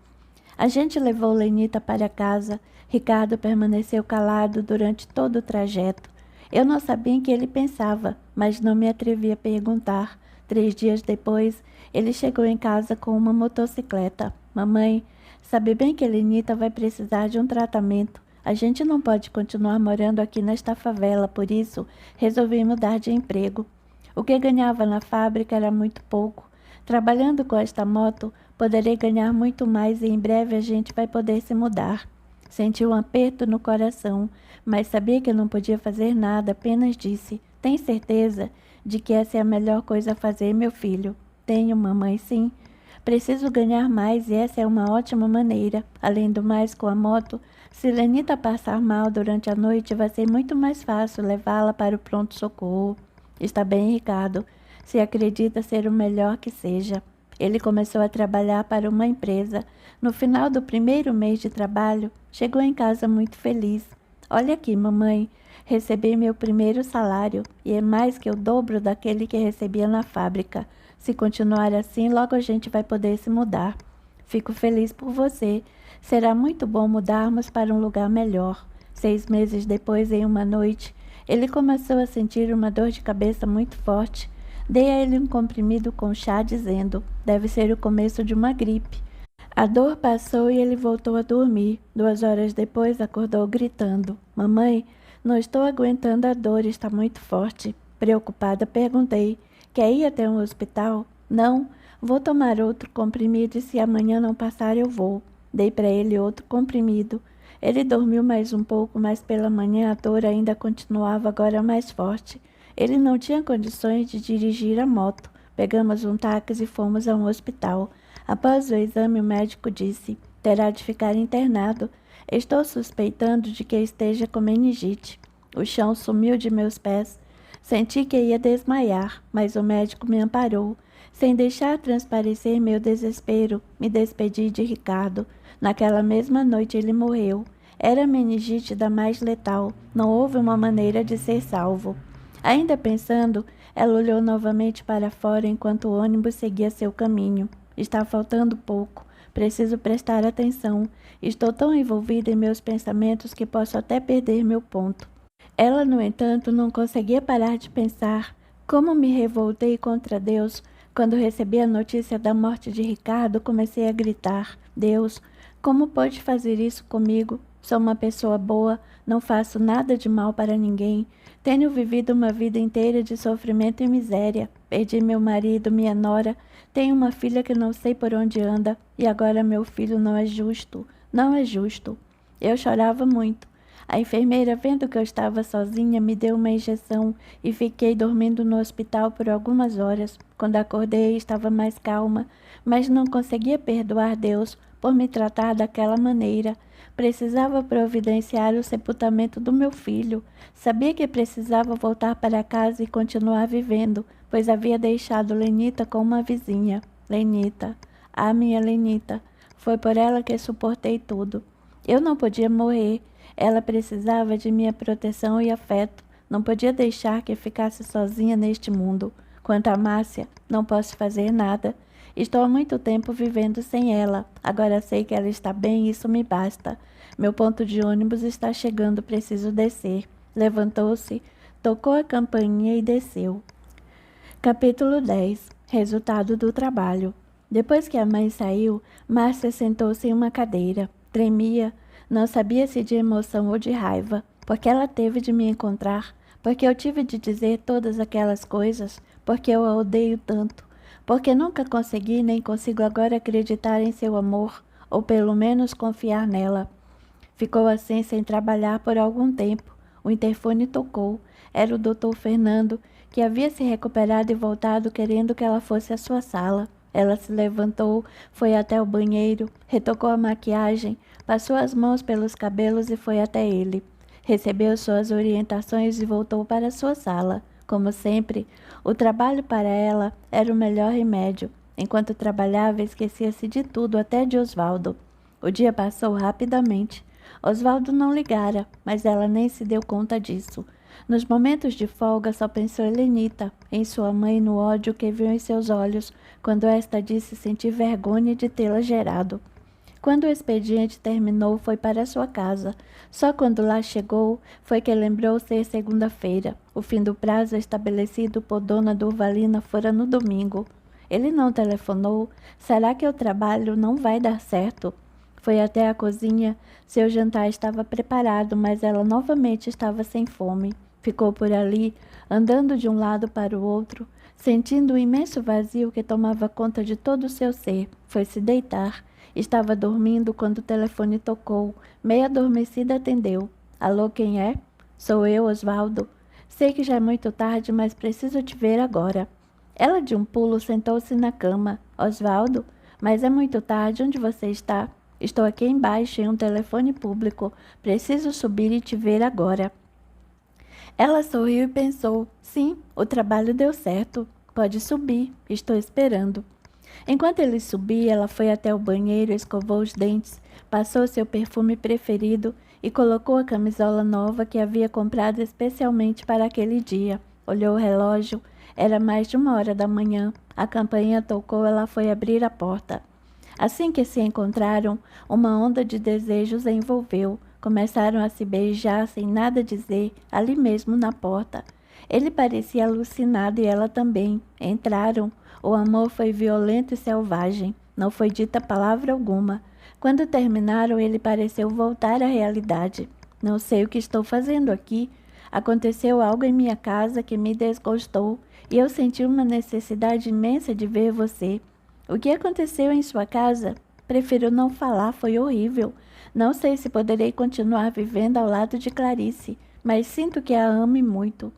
A: A gente levou Lenita para casa. Ricardo permaneceu calado durante todo o trajeto. Eu não sabia em que ele pensava, mas não me atrevi a perguntar. 3 dias depois, ele chegou em casa com uma motocicleta. "Mamãe, sabe bem que Lenita vai precisar de um tratamento. A gente não pode continuar morando aqui nesta favela, por isso resolvi mudar de emprego. O que ganhava na fábrica era muito pouco. Trabalhando com esta moto, poderei ganhar muito mais e em breve a gente vai poder se mudar." Senti um aperto no coração, mas sabia que não podia fazer nada, apenas disse: "Tem certeza de que essa é a melhor coisa a fazer, meu filho?" "Tenho, mamãe, sim. Preciso ganhar mais e essa é uma ótima maneira. Além do mais, com a moto, se Lenita passar mal durante a noite, vai ser muito mais fácil levá-la para o pronto-socorro." "Está bem, Ricardo. Se acredita ser o melhor que seja." Ele começou a trabalhar para uma empresa. No final do primeiro mês de trabalho, chegou em casa muito feliz. "Olha aqui, mamãe. Recebi meu primeiro salário e é mais que o dobro daquele que recebia na fábrica. Se continuar assim, logo a gente vai poder se mudar." "Fico feliz por você. Será muito bom mudarmos para um lugar melhor." 6 meses depois, em uma noite, ele começou a sentir uma dor de cabeça muito forte. Dei a ele um comprimido com chá, dizendo: "Deve ser o começo de uma gripe." A dor passou e ele voltou a dormir. 2 horas depois, acordou gritando: "Mamãe, não estou aguentando, a dor está muito forte." Preocupada, perguntei: "Quer ir até um hospital?" "Não, vou tomar outro comprimido e se amanhã não passar eu vou." Dei para ele outro comprimido. Ele dormiu mais um pouco, mas pela manhã a dor ainda continuava, agora mais forte. Ele não tinha condições de dirigir a moto. Pegamos um táxi e fomos a um hospital. Após o exame, o médico disse: "Terá de ficar internado. Estou suspeitando de que esteja com meningite." O chão sumiu de meus pés. Senti que ia desmaiar, mas o médico me amparou. Sem deixar transparecer meu desespero, me despedi de Ricardo. Naquela mesma noite ele morreu. Era meningite da mais letal. Não houve uma maneira de ser salvo. Ainda pensando, ela olhou novamente para fora enquanto o ônibus seguia seu caminho. "Está faltando pouco. Preciso prestar atenção. Estou tão envolvida em meus pensamentos que posso até perder meu ponto." Ela, no entanto, não conseguia parar de pensar. Como me revoltei contra Deus. Quando recebi a notícia da morte de Ricardo, comecei a gritar: "Deus, como pode fazer isso comigo? Sou uma pessoa boa, não faço nada de mal para ninguém. Tenho vivido uma vida inteira de sofrimento e miséria. Perdi meu marido, minha nora, tenho uma filha que não sei por onde anda, e agora meu filho. Não é justo, não é justo." Eu chorava muito. A enfermeira, vendo que eu estava sozinha, me deu uma injeção e fiquei dormindo no hospital por algumas horas. Quando acordei, estava mais calma, mas não conseguia perdoar Deus por me tratar daquela maneira. Precisava providenciar o sepultamento do meu filho. Sabia que precisava voltar para casa e continuar vivendo, pois havia deixado Lenita com uma vizinha. Lenita, a minha Lenita. Foi por ela que suportei tudo. Eu não podia morrer. Ela precisava de minha proteção e afeto. Não podia deixar que ficasse sozinha neste mundo. Quanto a Márcia, não posso fazer nada. Estou há muito tempo vivendo sem ela. Agora sei que ela está bem e isso me basta. Meu ponto de ônibus está chegando, preciso descer. Levantou-se, tocou a campainha e desceu. Capítulo 10. Resultado do trabalho. Depois que a mãe saiu, Márcia sentou-se em uma cadeira. Tremia. Não sabia se de emoção ou de raiva, porque ela teve de me encontrar, porque eu tive de dizer todas aquelas coisas, porque eu a odeio tanto, porque nunca consegui nem consigo agora acreditar em seu amor, ou pelo menos confiar nela. Ficou assim sem trabalhar por algum tempo. O interfone tocou. Era o Dr. Fernando, que havia se recuperado e voltado querendo que ela fosse à sua sala. Ela se levantou, foi até o banheiro, retocou a maquiagem, passou as mãos pelos cabelos e foi até ele. Recebeu suas orientações e voltou para sua sala. Como sempre, o trabalho para ela era o melhor remédio. Enquanto trabalhava, esquecia-se de tudo, até de Osvaldo. O dia passou rapidamente. Osvaldo não ligara, mas ela nem se deu conta disso. Nos momentos de folga, só pensou em Lenita, em sua mãe, no ódio que viu em seus olhos, quando esta disse sentir vergonha de tê-la gerado. Quando o expediente terminou, foi para sua casa. Só quando lá chegou, foi que lembrou ser segunda-feira. O fim do prazo estabelecido por Dona Durvalina fora no domingo. Ele não telefonou. Será que o trabalho não vai dar certo? Foi até a cozinha. Seu jantar estava preparado, mas ela novamente estava sem fome. Ficou por ali, andando de um lado para o outro, sentindo o imenso vazio que tomava conta de todo o seu ser. Foi se deitar. Estava dormindo quando o telefone tocou. Meio adormecida atendeu. Alô, quem é? Sou eu, Osvaldo. Sei que já é muito tarde, mas preciso te ver agora. Ela de um pulo sentou-se na cama. Osvaldo? Mas é muito tarde, onde você está? Estou aqui embaixo em um telefone público. Preciso subir e te ver agora. Ela sorriu e pensou: sim, o trabalho deu certo. Pode subir, estou esperando. Enquanto ele subia, ela foi até o banheiro, escovou os dentes, passou seu perfume preferido e colocou a camisola nova que havia comprado especialmente para aquele dia. Olhou o relógio, era mais de 1 hora da manhã. A campainha tocou, ela foi abrir a porta. Assim que se encontraram, uma onda de desejos a envolveu. Começaram a se beijar sem nada dizer, ali mesmo na porta. Ele parecia alucinado e ela também. Entraram. O amor foi violento e selvagem. Não foi dita palavra alguma. Quando terminaram, ele pareceu voltar à realidade. Não sei o que estou fazendo aqui. Aconteceu algo em minha casa que me desgostou e eu senti uma necessidade imensa de ver você. O que aconteceu em sua casa? Prefiro não falar, foi horrível. Não sei se poderei continuar vivendo ao lado de Clarice, mas sinto que a ame muito.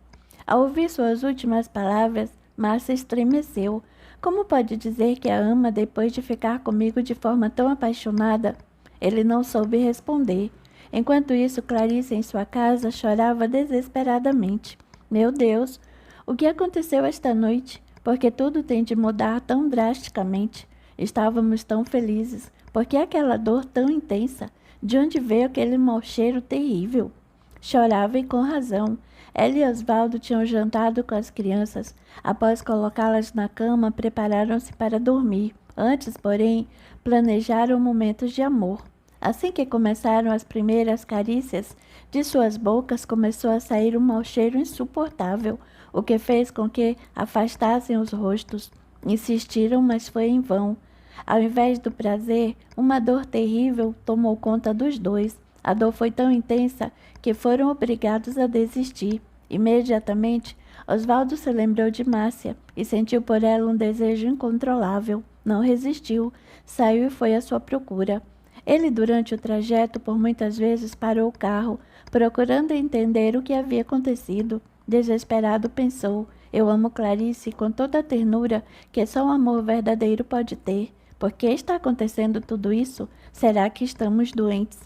A: Ao ouvir suas últimas palavras, Márcia estremeceu. Como pode dizer que a ama depois de ficar comigo de forma tão apaixonada? Ele não soube responder. Enquanto isso, Clarice em sua casa chorava desesperadamente. Meu Deus, o que aconteceu esta noite? Porque tudo tem de mudar tão drasticamente. Estávamos tão felizes. Por que aquela dor tão intensa? De onde veio aquele mau cheiro terrível? Chorava e com razão. Ela e Osvaldo tinham jantado com as crianças. Após colocá-las na cama, prepararam-se para dormir. Antes, porém, planejaram momentos de amor. Assim que começaram as primeiras carícias, de suas bocas começou a sair um mau cheiro insuportável, o que fez com que afastassem os rostos. Insistiram, mas foi em vão. Ao invés do prazer, uma dor terrível tomou conta dos dois. A dor foi tão intensa que foram obrigados a desistir. Imediatamente, Osvaldo se lembrou de Márcia e sentiu por ela um desejo incontrolável. Não resistiu, saiu e foi à sua procura. Ele, durante o trajeto, por muitas vezes parou o carro, procurando entender o que havia acontecido. Desesperado, pensou: eu amo Clarice com toda a ternura que só um amor verdadeiro pode ter. Por que está acontecendo tudo isso? Será que estamos doentes?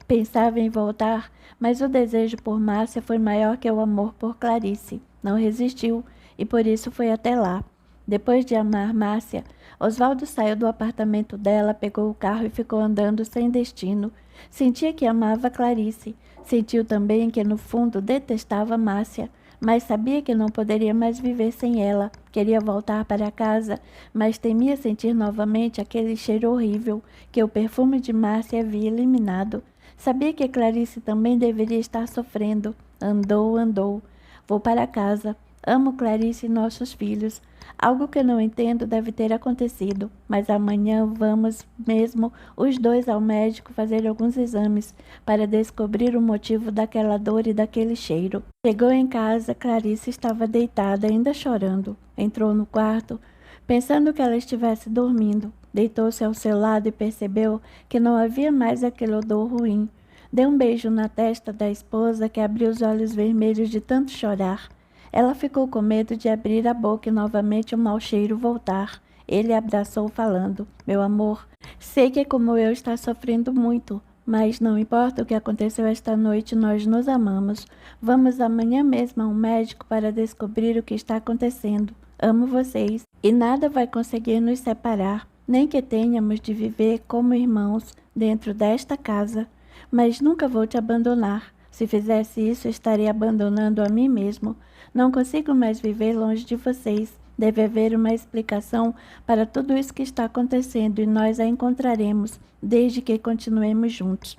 A: Pensava em voltar, mas o desejo por Márcia foi maior que o amor por Clarice. Não resistiu e por isso foi até lá. Depois de amar Márcia, Osvaldo saiu do apartamento dela, pegou o carro e ficou andando sem destino. Sentia que amava Clarice. Sentiu também que no fundo detestava Márcia, mas sabia que não poderia mais viver sem ela. Queria voltar para casa, mas temia sentir novamente aquele cheiro horrível que o perfume de Márcia havia eliminado. Sabia que Clarice também deveria estar sofrendo. Andou. Vou para casa. Amo Clarice e nossos filhos. Algo que não entendo deve ter acontecido, mas amanhã vamos mesmo os dois ao médico fazer alguns exames para descobrir o motivo daquela dor e daquele cheiro. Chegou em casa, Clarice estava deitada, ainda chorando. entrou no quarto, pensando que ela estivesse dormindo. Deitou-se ao seu lado e percebeu que não havia mais aquele odor ruim. Deu um beijo na testa da esposa, que abriu os olhos vermelhos de tanto chorar. Ela ficou com medo de abrir a boca e novamente o mau cheiro voltar. Ele a abraçou falando: "Meu amor, sei que como eu está sofrendo muito, mas não importa o que aconteceu esta noite, nós nos amamos. Vamos amanhã mesmo a um médico para descobrir o que está acontecendo. Amo vocês e nada vai conseguir nos separar, nem que tenhamos de viver como irmãos dentro desta casa. Mas nunca vou te abandonar. Se fizesse isso, estaria abandonando a mim mesmo. Não consigo mais viver longe de vocês. Deve haver uma explicação para tudo isso que está acontecendo e nós a encontraremos, desde que continuemos juntos."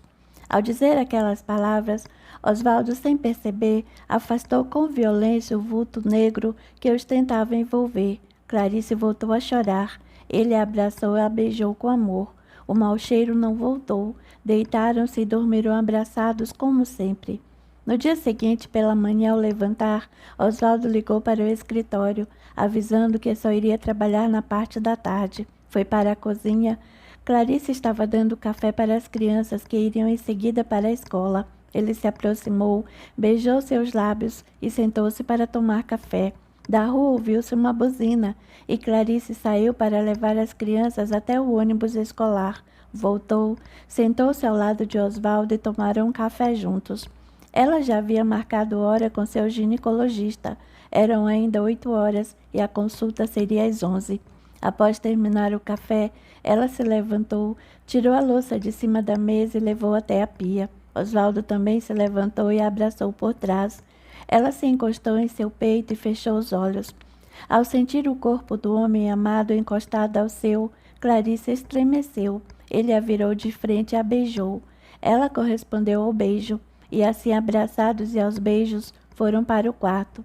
A: Ao dizer aquelas palavras, Osvaldo, sem perceber, afastou com violência o vulto negro que os tentava envolver. Clarice voltou a chorar. Ele a abraçou e a beijou com amor. O mau cheiro não voltou. Deitaram-se e dormiram abraçados como sempre. No dia seguinte, pela manhã, ao levantar, Osvaldo ligou para o escritório, avisando que só iria trabalhar na parte da tarde. Foi para a cozinha. Clarice estava dando café para as crianças que iriam em seguida para a escola. Ele se aproximou, beijou seus lábios e sentou-se para tomar café. Da rua ouviu-se uma buzina e Clarice saiu para levar as crianças até o ônibus escolar. Voltou, sentou-se ao lado de Osvaldo e tomaram um café juntos. Ela já havia marcado hora com seu ginecologista. Eram ainda 8 horas e a consulta seria às 11. Após terminar o café, ela se levantou, tirou a louça de cima da mesa e levou até a pia. Osvaldo também se levantou e a abraçou por trás. Ela se encostou em seu peito e fechou os olhos. Ao sentir o corpo do homem amado encostado ao seu, Clarice estremeceu. Ele a virou de frente e a beijou. Ela correspondeu ao beijo, e assim abraçados e aos beijos, foram para o quarto.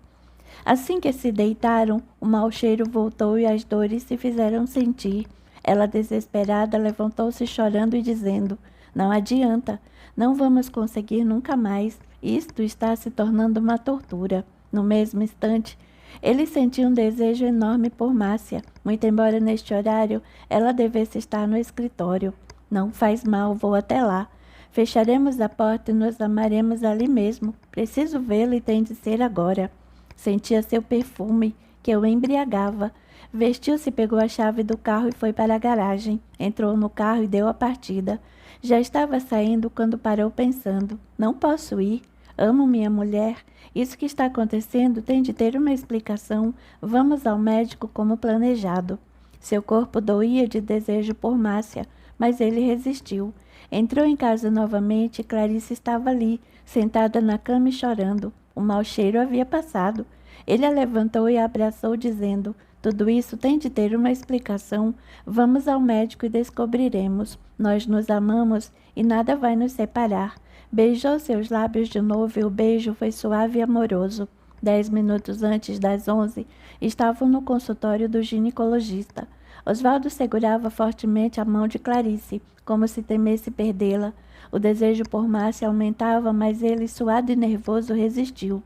A: Assim que se deitaram, o mau cheiro voltou e as dores se fizeram sentir. Ela, desesperada, levantou-se chorando e dizendo: "Não adianta, não vamos conseguir nunca mais. Isto está se tornando uma tortura." No mesmo instante, ele sentiu um desejo enorme por Márcia, muito embora neste horário ela devesse estar no escritório. "Não faz mal, vou até lá. Fecharemos a porta e nos amaremos ali mesmo. Preciso vê-lo e tem de ser agora." Sentia seu perfume, que o embriagava. Vestiu-se, pegou a chave do carro e foi para a garagem. Entrou no carro e deu a partida. Já estava saindo quando parou pensando: "Não posso ir. Amo minha mulher. Isso que está acontecendo tem de ter uma explicação. Vamos ao médico como planejado." Seu corpo doía de desejo por Márcia, mas ele resistiu. Entrou em casa novamente e Clarice estava ali, sentada na cama e chorando. O mau cheiro havia passado. Ele a levantou e a abraçou, dizendo: "Tudo isso tem de ter uma explicação. Vamos ao médico e descobriremos. Nós nos amamos e nada vai nos separar." Beijou seus lábios de novo e o beijo foi suave e amoroso. 10 minutos antes das 11, estavam no consultório do ginecologista. Osvaldo segurava fortemente a mão de Clarice, como se temesse perdê-la. O desejo por Márcia aumentava, mas ele, suado e nervoso, resistiu.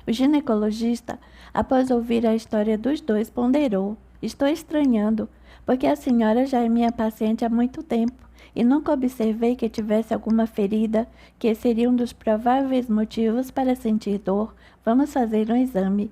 A: O ginecologista, após ouvir a história dos dois, ponderou: "Estou estranhando, porque a senhora já é minha paciente há muito tempo e nunca observei que tivesse alguma ferida, que seria um dos prováveis motivos para sentir dor. Vamos fazer um exame."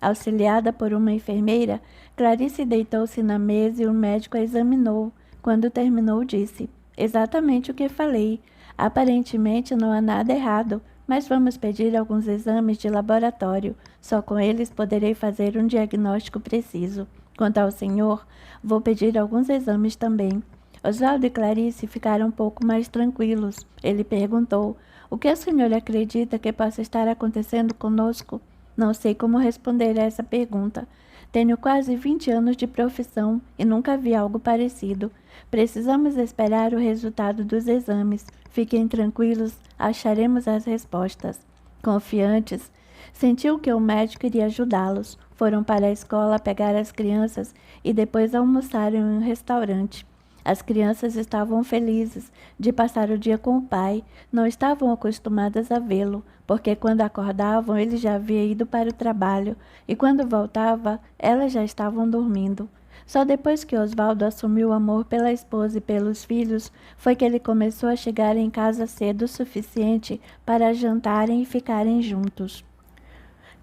A: Auxiliada por uma enfermeira, Clarice deitou-se na mesa e o médico a examinou. Quando terminou, disse: "Exatamente o que falei. Aparentemente não há nada errado, mas vamos pedir alguns exames de laboratório. Só com eles poderei fazer um diagnóstico preciso. Quanto ao senhor, vou pedir alguns exames também." Osvaldo e Clarice ficaram um pouco mais tranquilos. Ele perguntou: "O que a senhora acredita que possa estar acontecendo conosco?" "Não sei como responder a essa pergunta. Tenho quase 20 anos de profissão e nunca vi algo parecido. Precisamos esperar o resultado dos exames. Fiquem tranquilos, acharemos as respostas." Confiantes, sentiu que o médico iria ajudá-los. Foram para a escola pegar as crianças e depois almoçaram em um restaurante. As crianças estavam felizes de passar o dia com o pai, não estavam acostumadas a vê-lo, porque quando acordavam ele já havia ido para o trabalho e quando voltava elas já estavam dormindo. Só depois que Osvaldo assumiu o amor pela esposa e pelos filhos foi que ele começou a chegar em casa cedo o suficiente para jantarem e ficarem juntos.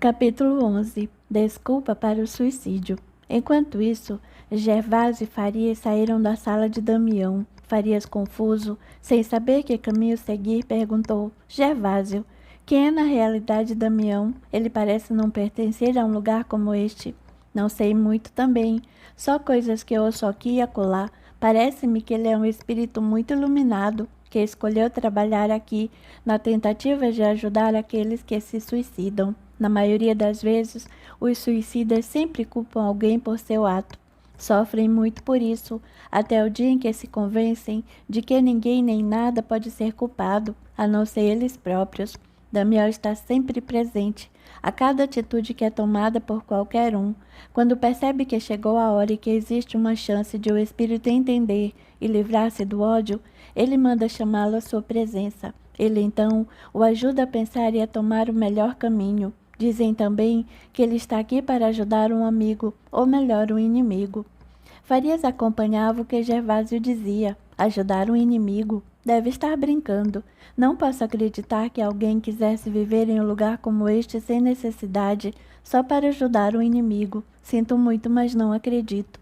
A: Capítulo 11. Desculpa para o suicídio. Enquanto isso, Gervásio e Farias saíram da sala de Damião. Farias, confuso, sem saber que caminho seguir, perguntou: Gervásio, quem é na realidade Damião? Ele parece não pertencer a um lugar como este. Não sei muito também, só coisas que ouço aqui e acolá. Parece-me que ele é um espírito muito iluminado, que escolheu trabalhar aqui, na tentativa de ajudar aqueles que se suicidam. Na maioria das vezes, os suicidas sempre culpam alguém por seu ato. Sofrem muito por isso, até o dia em que se convencem de que ninguém nem nada pode ser culpado, a não ser eles próprios. Damião está sempre presente, a cada atitude que é tomada por qualquer um. Quando percebe que chegou a hora e que existe uma chance de o espírito entender e livrar-se do ódio, ele manda chamá-lo à sua presença. Ele então o ajuda a pensar e a tomar o melhor caminho. Dizem também que ele está aqui para ajudar um amigo, ou melhor, um inimigo. Farias acompanhava o que Gervásio dizia. Ajudar um inimigo? Deve estar brincando. Não posso acreditar que alguém quisesse viver em um lugar como este sem necessidade, só para ajudar um inimigo. Sinto muito, mas não acredito.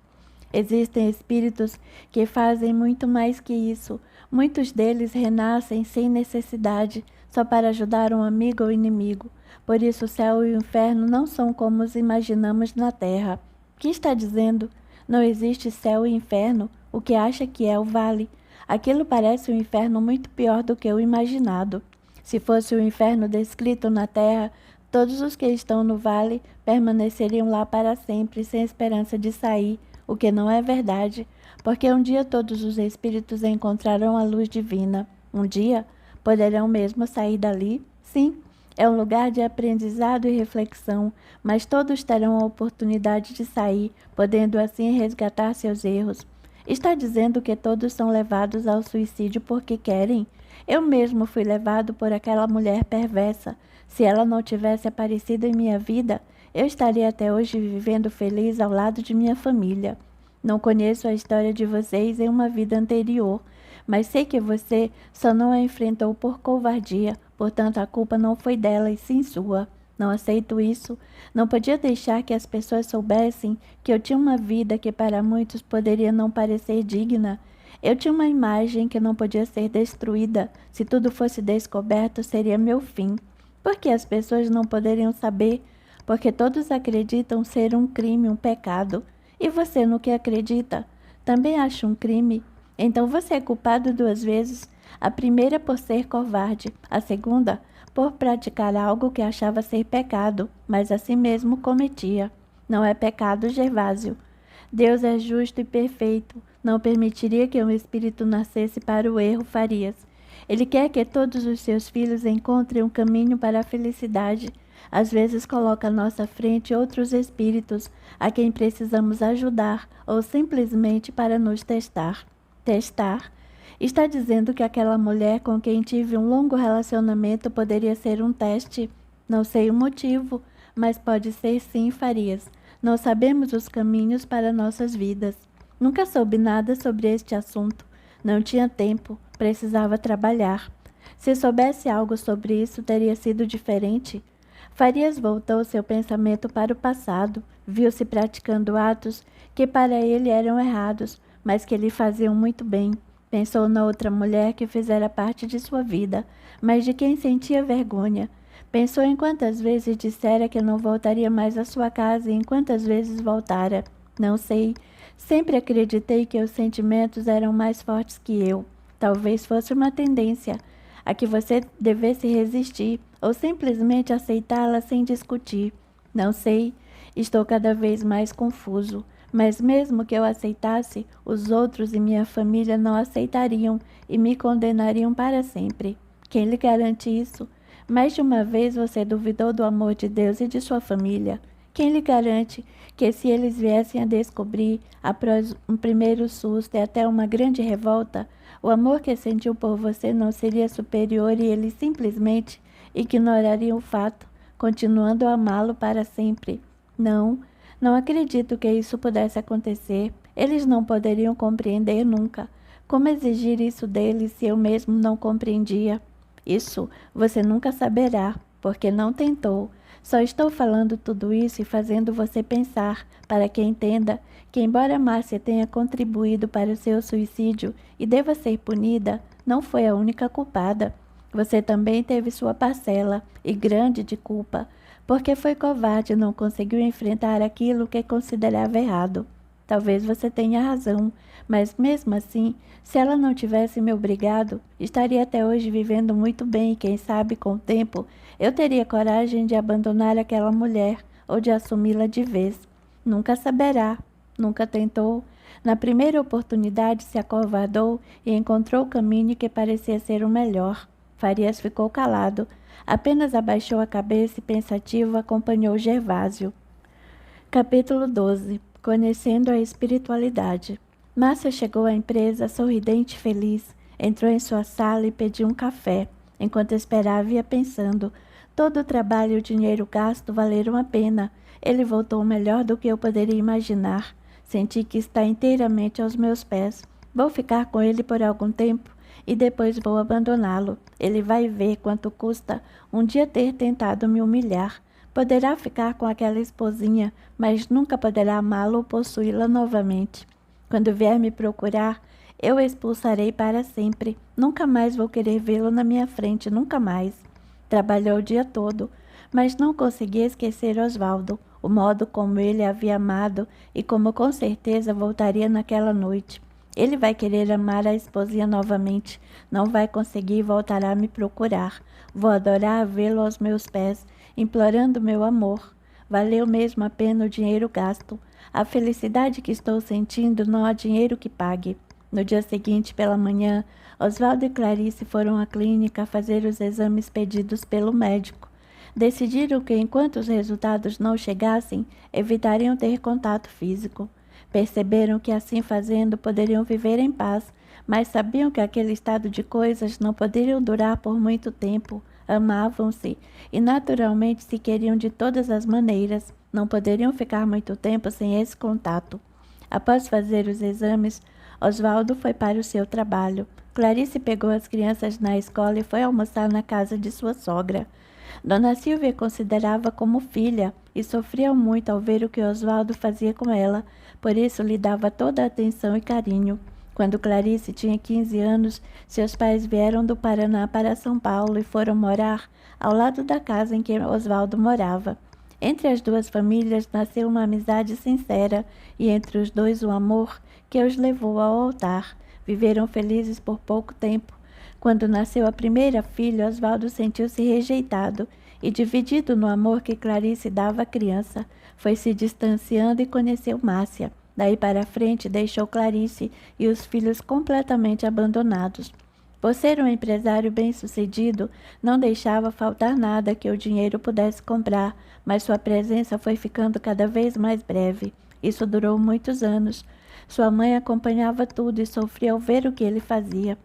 A: Existem espíritos que fazem muito mais que isso. Muitos deles renascem sem necessidade, só para ajudar um amigo ou inimigo. Por isso o céu e o inferno não são como os imaginamos na terra. O que está dizendo? Não existe céu e inferno. O que acha que é o vale? Aquilo parece um inferno muito pior do que o imaginado. Se fosse o inferno descrito na terra, todos os que estão no vale permaneceriam lá para sempre, sem esperança de sair, o que não é verdade, porque um dia todos os espíritos encontrarão a luz divina. Um dia poderão mesmo sair dali? Sim, é um lugar de aprendizado e reflexão, mas todos terão a oportunidade de sair, podendo assim resgatar seus erros. Está dizendo que todos são levados ao suicídio porque querem? Eu mesmo fui levado por aquela mulher perversa. Se ela não tivesse aparecido em minha vida, eu estaria até hoje vivendo feliz ao lado de minha família. Não conheço a história de vocês em uma vida anterior, mas sei que você só não a enfrentou por covardia, portanto a culpa não foi dela e sim sua. Não aceito isso. Não podia deixar que as pessoas soubessem que eu tinha uma vida que para muitos poderia não parecer digna. Eu tinha uma imagem que não podia ser destruída. Se tudo fosse descoberto, seria meu fim. Por que as pessoas não poderiam saber? Porque todos acreditam ser um crime, um pecado. E você no que acredita? Também acha um crime? Então você é culpado duas vezes. A primeira por ser covarde, a segunda por praticar algo que achava ser pecado, mas assim mesmo cometia. Não é pecado, Gervásio. Deus é justo e perfeito. Não permitiria que um espírito nascesse para o erro, Farias. Ele quer que todos os seus filhos encontrem um caminho para a felicidade. Às vezes coloca à nossa frente outros espíritos a quem precisamos ajudar ou simplesmente para nos testar. Testar? Está dizendo que aquela mulher com quem tive um longo relacionamento poderia ser um teste? Não sei o motivo, mas pode ser sim, Farias. Não sabemos os caminhos para nossas vidas. Nunca soube nada sobre este assunto. Não tinha tempo, precisava trabalhar. Se soubesse algo sobre isso, teria sido diferente. Farias voltou seu pensamento para o passado. Viu-se praticando atos que para ele eram errados, mas que lhe faziam muito bem. Pensou na outra mulher que fizera parte de sua vida, mas de quem sentia vergonha. Pensou em quantas vezes dissera que não voltaria mais à sua casa e em quantas vezes voltara. Não sei. Sempre acreditei que os sentimentos eram mais fortes que eu. Talvez fosse uma tendência a que você devesse resistir ou simplesmente aceitá-la sem discutir. Não sei. Estou cada vez mais confuso. Mas mesmo que eu aceitasse, os outros e minha família não aceitariam e me condenariam para sempre. Quem lhe garante isso? Mais de uma vez você duvidou do amor de Deus e de sua família. Quem lhe garante que se eles viessem a descobrir, após um primeiro susto e até uma grande revolta, o amor que sentiu por você não seria superior e eles simplesmente ignorariam o fato, continuando a amá-lo para sempre? Não, não acredito que isso pudesse acontecer. Eles não poderiam compreender nunca. Como exigir isso deles se eu mesmo não compreendia? Isso você nunca saberá, porque não tentou. Só estou falando tudo isso e fazendo você pensar, para que entenda que, embora Márcia tenha contribuído para o seu suicídio e deva ser punida, não foi a única culpada. Você também teve sua parcela, e grande, de culpa, porque foi covarde e não conseguiu enfrentar aquilo que considerava errado. Talvez você tenha razão, mas mesmo assim, se ela não tivesse me obrigado, estaria até hoje vivendo muito bem e quem sabe, com o tempo, eu teria coragem de abandonar aquela mulher ou de assumi-la de vez. Nunca saberá, nunca tentou. Na primeira oportunidade se acovardou e encontrou o caminho que parecia ser o melhor. Farias ficou calado, apenas abaixou a cabeça e pensativo acompanhou Gervásio. Capítulo 12. Conhecendo a espiritualidade. Márcia chegou à empresa sorridente e feliz. Entrou em sua sala e pediu um café. Enquanto esperava, ia pensando: todo o trabalho e o dinheiro gasto valeram a pena. Ele voltou melhor do que eu poderia imaginar. Senti que está inteiramente aos meus pés. Vou ficar com ele por algum tempo e depois vou abandoná-lo. Ele vai ver quanto custa um dia ter tentado me humilhar. Poderá ficar com aquela esposinha, mas nunca poderá amá-la ou possuí-la novamente. Quando vier me procurar, eu o expulsarei para sempre. Nunca mais vou querer vê-lo na minha frente, nunca mais. Trabalhou o dia todo, mas não conseguia esquecer Osvaldo, o modo como ele havia amado e como com certeza voltaria naquela noite. Ele vai querer amar a esposinha novamente, não vai conseguir e voltará a me procurar. Vou adorar vê-lo aos meus pés, implorando meu amor. Valeu mesmo a pena o dinheiro gasto. A felicidade que estou sentindo não há dinheiro que pague. No dia seguinte, pela manhã, Osvaldo e Clarice foram à clínica fazer os exames pedidos pelo médico. Decidiram que, enquanto os resultados não chegassem, evitariam ter contato físico. Perceberam que, assim fazendo, poderiam viver em paz, mas sabiam que aquele estado de coisas não poderiam durar por muito tempo. Amavam-se e naturalmente se queriam de todas as maneiras. Não poderiam ficar muito tempo sem esse contato. Após fazer os exames, Osvaldo foi para o seu trabalho. Clarice pegou as crianças na escola e foi almoçar na casa de sua sogra. Dona Silvia considerava como filha e sofria muito ao ver o que Osvaldo fazia com ela, por isso lhe dava toda a atenção e carinho. Quando Clarice tinha 15 anos, seus pais vieram do Paraná para São Paulo e foram morar ao lado da casa em que Osvaldo morava. Entre as duas famílias nasceu uma amizade sincera e entre os dois um amor que os levou ao altar. Viveram felizes por pouco tempo. Quando nasceu a primeira filha, Osvaldo sentiu-se rejeitado e, dividido no amor que Clarice dava à criança, foi se distanciando e conheceu Márcia. Daí para frente deixou Clarice e os filhos completamente abandonados. Por ser um empresário bem-sucedido, não deixava faltar nada que o dinheiro pudesse comprar, mas sua presença foi ficando cada vez mais breve. Isso durou muitos anos. Sua mãe acompanhava tudo e sofria ao ver o que ele fazia.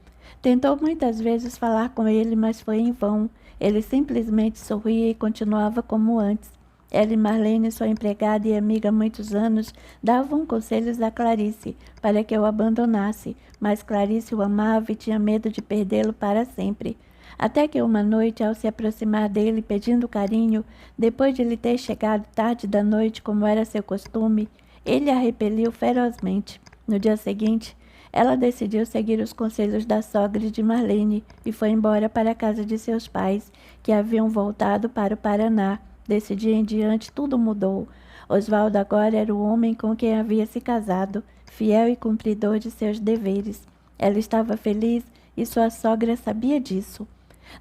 A: Tentou muitas vezes falar com ele, mas foi em vão. Ele simplesmente sorria e continuava como antes. Ela e Marlene, sua empregada e amiga há muitos anos, davam conselhos a Clarice para que o abandonasse, mas Clarice o amava e tinha medo de perdê-lo para sempre. Até que uma noite, ao se aproximar dele pedindo carinho, depois de lhe ter chegado tarde da noite, como era seu costume, ele a repeliu ferozmente. No dia seguinte, ela decidiu seguir os conselhos da sogra e de Marlene e foi embora para a casa de seus pais, que haviam voltado para o Paraná. Desse dia em diante, tudo mudou. Osvaldo agora era o homem com quem havia se casado, fiel e cumpridor de seus deveres. Ela estava feliz e sua sogra sabia disso.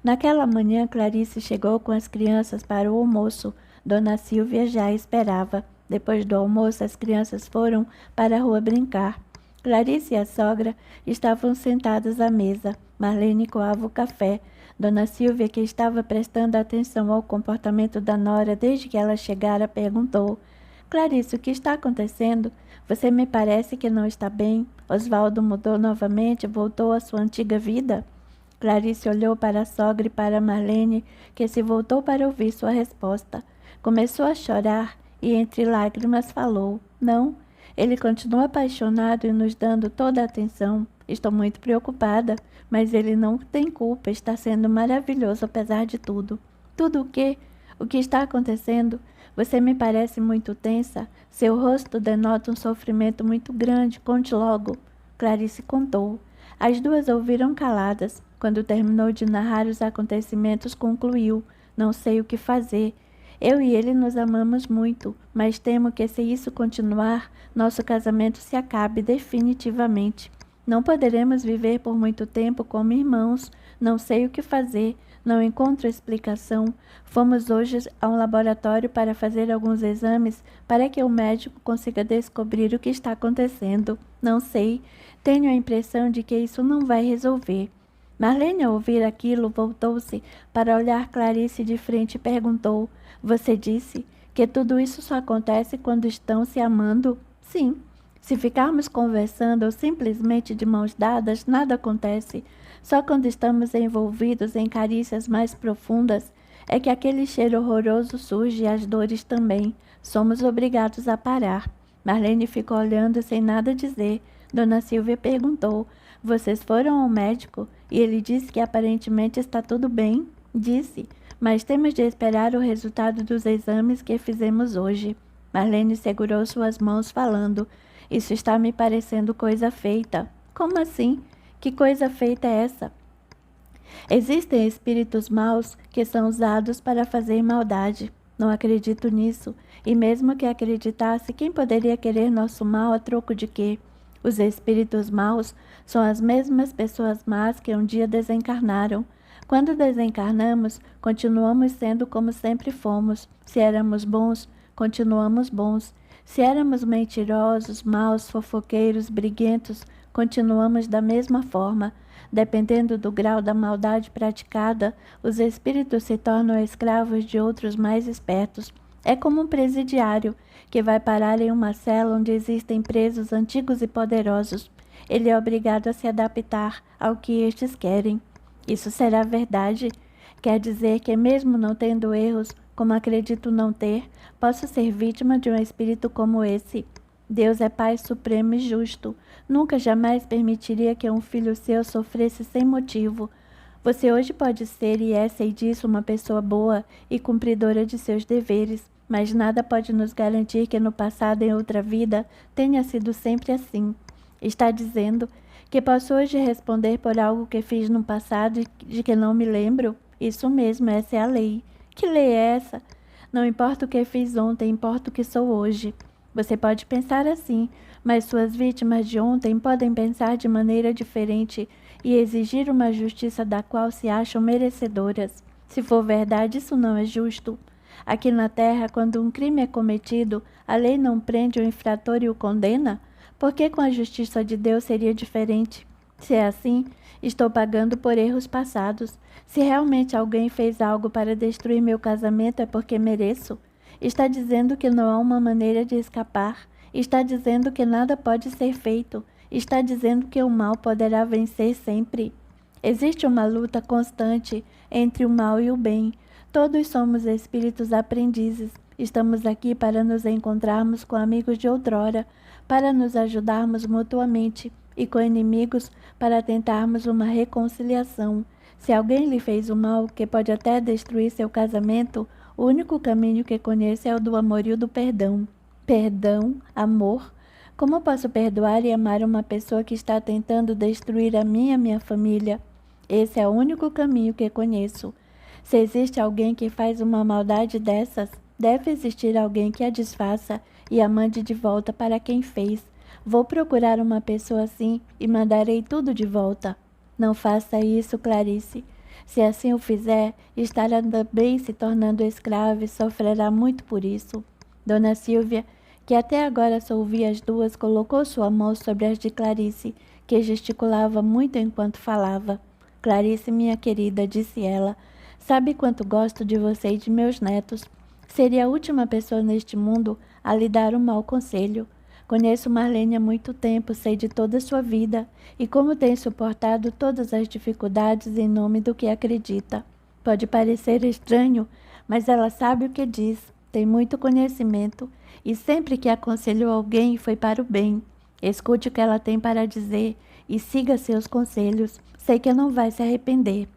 A: Naquela manhã, Clarice chegou com as crianças para o almoço. Dona Silvia já a esperava. Depois do almoço, as crianças foram para a rua brincar. Clarice e a sogra estavam sentadas à mesa. Marlene coava o café. Dona Silvia, que estava prestando atenção ao comportamento da nora desde que ela chegara, perguntou: Clarice, o que está acontecendo? Você me parece que não está bem. Osvaldo mudou novamente, voltou à sua antiga vida? Clarice olhou para a sogra e para Marlene, que se voltou para ouvir sua resposta. Começou a chorar e, entre lágrimas, falou: Não, ele continua apaixonado e nos dando toda a atenção. Estou muito preocupada, mas ele não tem culpa, está sendo maravilhoso apesar de tudo. Tudo o quê? O que está acontecendo? Você me parece muito tensa. Seu rosto denota um sofrimento muito grande. Conte logo. Clarice contou. As duas ouviram caladas. Quando terminou de narrar os acontecimentos, concluiu: Não sei o que fazer. Eu e ele nos amamos muito, mas temo que se isso continuar, nosso casamento se acabe definitivamente. Não poderemos viver por muito tempo como irmãos. Não sei o que fazer. Não encontro explicação. Fomos hoje a um laboratório para fazer alguns exames para que o médico consiga descobrir o que está acontecendo. Não sei. Tenho a impressão de que isso não vai resolver. Marlene, ao ouvir aquilo, voltou-se para olhar Clarice de frente e perguntou: Você disse que tudo isso só acontece quando estão se amando? Sim. Se ficarmos conversando ou simplesmente de mãos dadas, nada acontece. Só quando estamos envolvidos em carícias mais profundas é que aquele cheiro horroroso surge e as dores também. Somos obrigados a parar. Marlene ficou olhando sem nada dizer. Dona Silvia perguntou: Vocês foram ao médico? E ele disse que aparentemente está tudo bem? Disse, mas temos de esperar o resultado dos exames que fizemos hoje. Marlene segurou suas mãos falando: Isso está me parecendo coisa feita. Como assim? Que coisa feita é essa? Existem espíritos maus que são usados para fazer maldade. Não acredito nisso. E mesmo que acreditasse, quem poderia querer nosso mal a troco de quê? Os espíritos maus são as mesmas pessoas más que um dia desencarnaram. Quando desencarnamos, continuamos sendo como sempre fomos. Se éramos bons, continuamos bons. Se éramos mentirosos, maus, fofoqueiros, briguentos, continuamos da mesma forma. Dependendo do grau da maldade praticada, os espíritos se tornam escravos de outros mais espertos. É como um presidiário que vai parar em uma cela onde existem presos antigos e poderosos. Ele é obrigado a se adaptar ao que estes querem. Isso será verdade? Quer dizer que, mesmo não tendo erros, como acredito não ter, posso ser vítima de um espírito como esse? Deus é Pai supremo e justo. Nunca jamais permitiria que um filho seu sofresse sem motivo. Você hoje pode ser, e é, sei disso, uma pessoa boa e cumpridora de seus deveres, mas nada pode nos garantir que no passado, em outra vida, tenha sido sempre assim. Está dizendo que posso hoje responder por algo que fiz no passado e de que não me lembro? Isso mesmo, essa é a lei. Que lei é essa? Não importa o que fiz ontem, importa o que sou hoje. Você pode pensar assim, mas suas vítimas de ontem podem pensar de maneira diferente e exigir uma justiça da qual se acham merecedoras. Se for verdade, isso não é justo. Aqui na Terra, quando um crime é cometido, a lei não prende o infrator e o condena? Por que com a justiça de Deus seria diferente? Se é assim, estou pagando por erros passados. Se realmente alguém fez algo para destruir meu casamento, é porque mereço. Está dizendo que não há uma maneira de escapar. Está dizendo que nada pode ser feito. Está dizendo que o mal poderá vencer sempre. Existe uma luta constante entre o mal e o bem. Todos somos espíritos aprendizes. Estamos aqui para nos encontrarmos com amigos de outrora, para nos ajudarmos mutuamente, e com inimigos para tentarmos uma reconciliação. Se alguém lhe fez o mal, que pode até destruir seu casamento, o único caminho que conheço é o do amor e o do perdão. Perdão, amor. Como posso perdoar e amar uma pessoa que está tentando destruir a mim e a minha família? Esse é o único caminho que conheço. Se existe alguém que faz uma maldade dessas, deve existir alguém que a desfaça e a mande de volta para quem fez. Vou procurar uma pessoa assim e mandarei tudo de volta. Não faça isso, Clarice. Se assim o fizer, estará também se tornando escrava e sofrerá muito por isso. Dona Silvia, que até agora só ouvia as duas, colocou sua mão sobre as de Clarice, que gesticulava muito enquanto falava. Clarice, minha querida, disse ela, sabe quanto gosto de você e de meus netos. Seria a última pessoa neste mundo a lhe dar um mau conselho. Conheço Marlene há muito tempo, sei de toda a sua vida e como tem suportado todas as dificuldades em nome do que acredita. Pode parecer estranho, mas ela sabe o que diz, tem muito conhecimento e sempre que aconselhou alguém foi para o bem. Escute o que ela tem para dizer e siga seus conselhos. Sei que não vai se arrepender.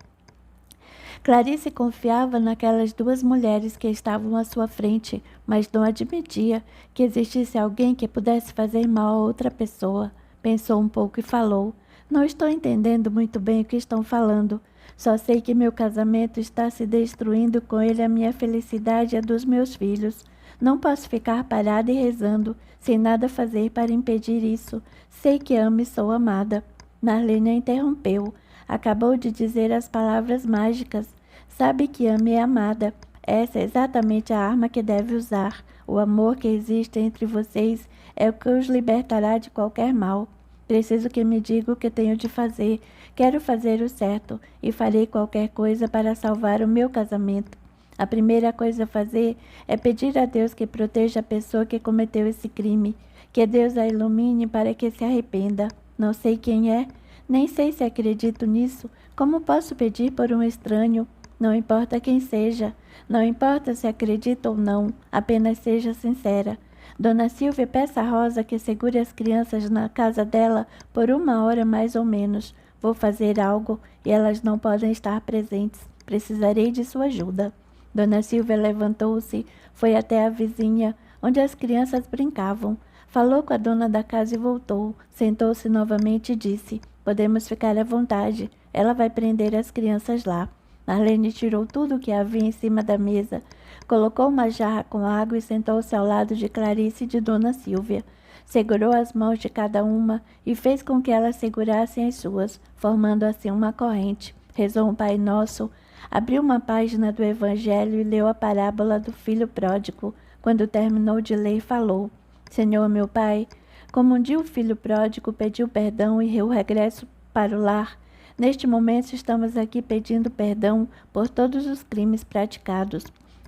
A: Clarice confiava naquelas duas mulheres que estavam à sua frente, mas não admitia que existisse alguém que pudesse fazer mal a outra pessoa. Pensou um pouco e falou: Não estou entendendo muito bem o que estão falando. Só sei que meu casamento está se destruindo, com ele a minha felicidade e a dos meus filhos. Não posso ficar parada e rezando, sem nada fazer para impedir isso. Sei que amo e sou amada. Marlene a interrompeu. Acabou de dizer as palavras mágicas. Sabe que ama e é amada. Essa é exatamente a arma que deve usar. O amor que existe entre vocês é o que os libertará de qualquer mal. Preciso que me diga o que tenho de fazer. Quero fazer o certo e farei qualquer coisa para salvar o meu casamento. A primeira coisa a fazer é pedir a Deus que proteja a pessoa que cometeu esse crime. Que Deus a ilumine para que se arrependa. Não sei quem é, nem sei se acredito nisso. Como posso pedir por um estranho? Não importa quem seja, não importa se acredita ou não, apenas seja sincera. Dona Silvia, peça a Rosa que segure as crianças na casa dela por 1 hora mais ou menos. Vou fazer algo e elas não podem estar presentes. Precisarei de sua ajuda. Dona Silvia levantou-se, foi até a vizinha, onde as crianças brincavam. Falou com a dona da casa e voltou. Sentou-se novamente e disse: Podemos ficar à vontade. Ela vai prender as crianças lá. Marlene tirou tudo o que havia em cima da mesa, colocou uma jarra com água e sentou-se ao lado de Clarice e de Dona Silvia. Segurou as mãos de cada uma e fez com que elas segurassem as suas, formando assim uma corrente. Rezou um Pai Nosso, abriu uma página do Evangelho e leu a parábola do filho pródigo. Quando terminou de ler, falou: Senhor meu Pai, como um dia o filho pródigo pediu perdão e o regresso para o lar, neste momento estamos aqui pedindo perdão por todos os crimes praticados.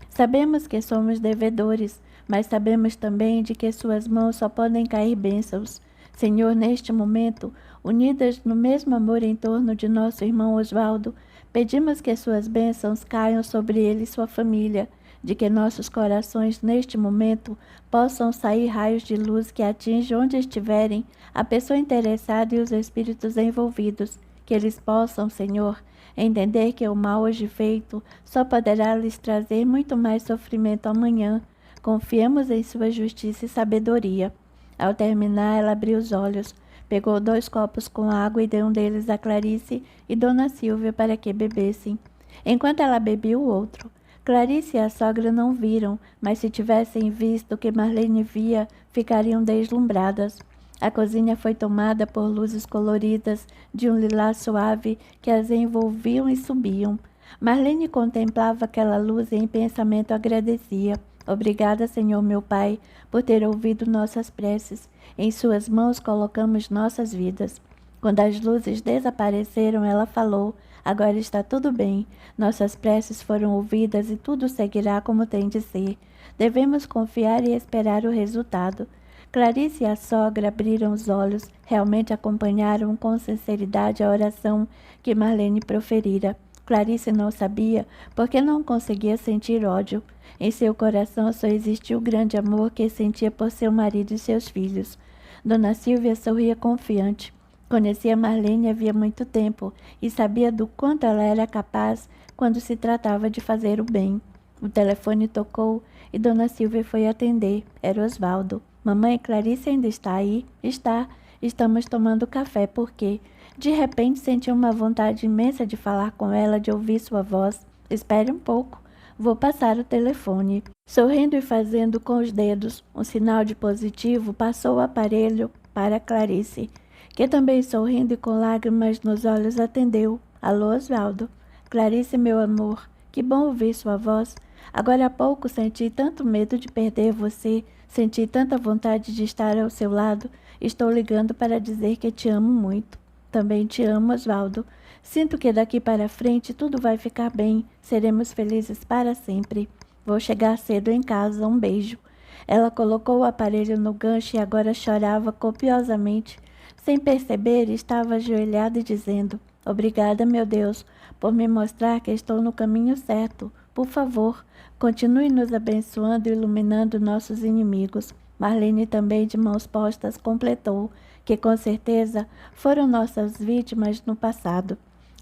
A: Sabemos que somos devedores, mas sabemos também de que suas mãos só podem cair bênçãos. Senhor, neste momento, unidas no mesmo amor em torno de nosso irmão Osvaldo, pedimos que suas bênçãos caiam sobre ele e sua família, de que nossos corações neste momento possam sair raios de luz que atinjam onde estiverem a pessoa interessada e os espíritos envolvidos, que eles possam, Senhor, entender que o mal hoje feito só poderá lhes trazer muito mais sofrimento amanhã. Confiemos em sua justiça e sabedoria. Ao terminar, ela abriu os olhos, pegou 2 copos com água e deu um deles a Clarice e Dona Silvia para que bebessem. Enquanto ela bebia o outro, Clarice e a sogra não viram, mas se tivessem visto o que Marlene via, ficariam deslumbradas. A cozinha foi tomada por luzes coloridas de um lilás suave que as envolviam e subiam. Marlene contemplava aquela luz e em pensamento agradecia. Obrigada, Senhor meu Pai, por ter ouvido nossas preces. Em suas mãos colocamos nossas vidas. Quando as luzes desapareceram, ela falou: Agora está tudo bem. Nossas preces foram ouvidas e tudo seguirá como tem de ser. Devemos confiar e esperar o resultado. Clarice e a sogra abriram os olhos, realmente acompanharam com sinceridade a oração que Marlene proferira. Clarice não sabia porque não conseguia sentir ódio. Em seu coração só existia o grande amor que sentia por seu marido e seus filhos. Dona Silvia sorria confiante. Conhecia Marlene havia muito tempo e sabia do quanto ela era capaz quando se tratava de fazer o bem. O telefone tocou e Dona Silvia foi atender. Era Osvaldo. Mamãe, Clarice ainda está aí? Está. Estamos tomando café porque, de repente, senti uma vontade imensa de falar com ela, de ouvir sua voz. Espere um pouco. Vou passar o telefone. Sorrindo e fazendo com os dedos um sinal de positivo, passou o aparelho para Clarice, que também sorrindo e com lágrimas nos olhos atendeu. Alô, Osvaldo. Clarice, meu amor, que bom ouvir sua voz. Agora há pouco senti tanto medo de perder você, senti tanta vontade de estar ao seu lado. Estou ligando para dizer que te amo muito. Também te amo, Osvaldo. Sinto que daqui para frente tudo vai ficar bem. Seremos felizes para sempre. Vou chegar cedo em casa. Um beijo. Ela colocou o aparelho no gancho e agora chorava copiosamente. Sem perceber, estava ajoelhada e dizendo: Obrigada, meu Deus, por me mostrar que estou no caminho certo. Por favor, continue nos abençoando e iluminando nossos inimigos. Marlene também, de mãos postas, completou que com certeza foram nossas vítimas no passado.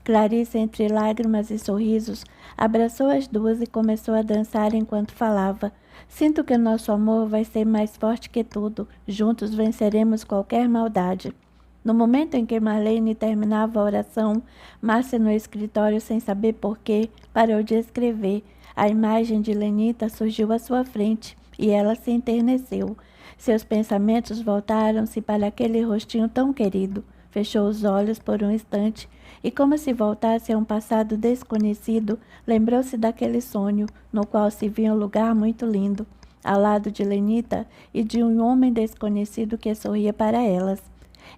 A: Clarice, entre lágrimas e sorrisos, abraçou as duas e começou a dançar enquanto falava. Sinto que nosso amor vai ser mais forte que tudo. Juntos venceremos qualquer maldade. No momento em que Marlene terminava a oração, Márcia, no escritório, sem saber porquê, parou de escrever. A imagem de Lenita surgiu à sua frente e ela se enterneceu. Seus pensamentos voltaram-se para aquele rostinho tão querido. Fechou os olhos por um instante e, como se voltasse a um passado desconhecido, lembrou-se daquele sonho, no qual se via um lugar muito lindo, ao lado de Lenita e de um homem desconhecido que sorria para elas.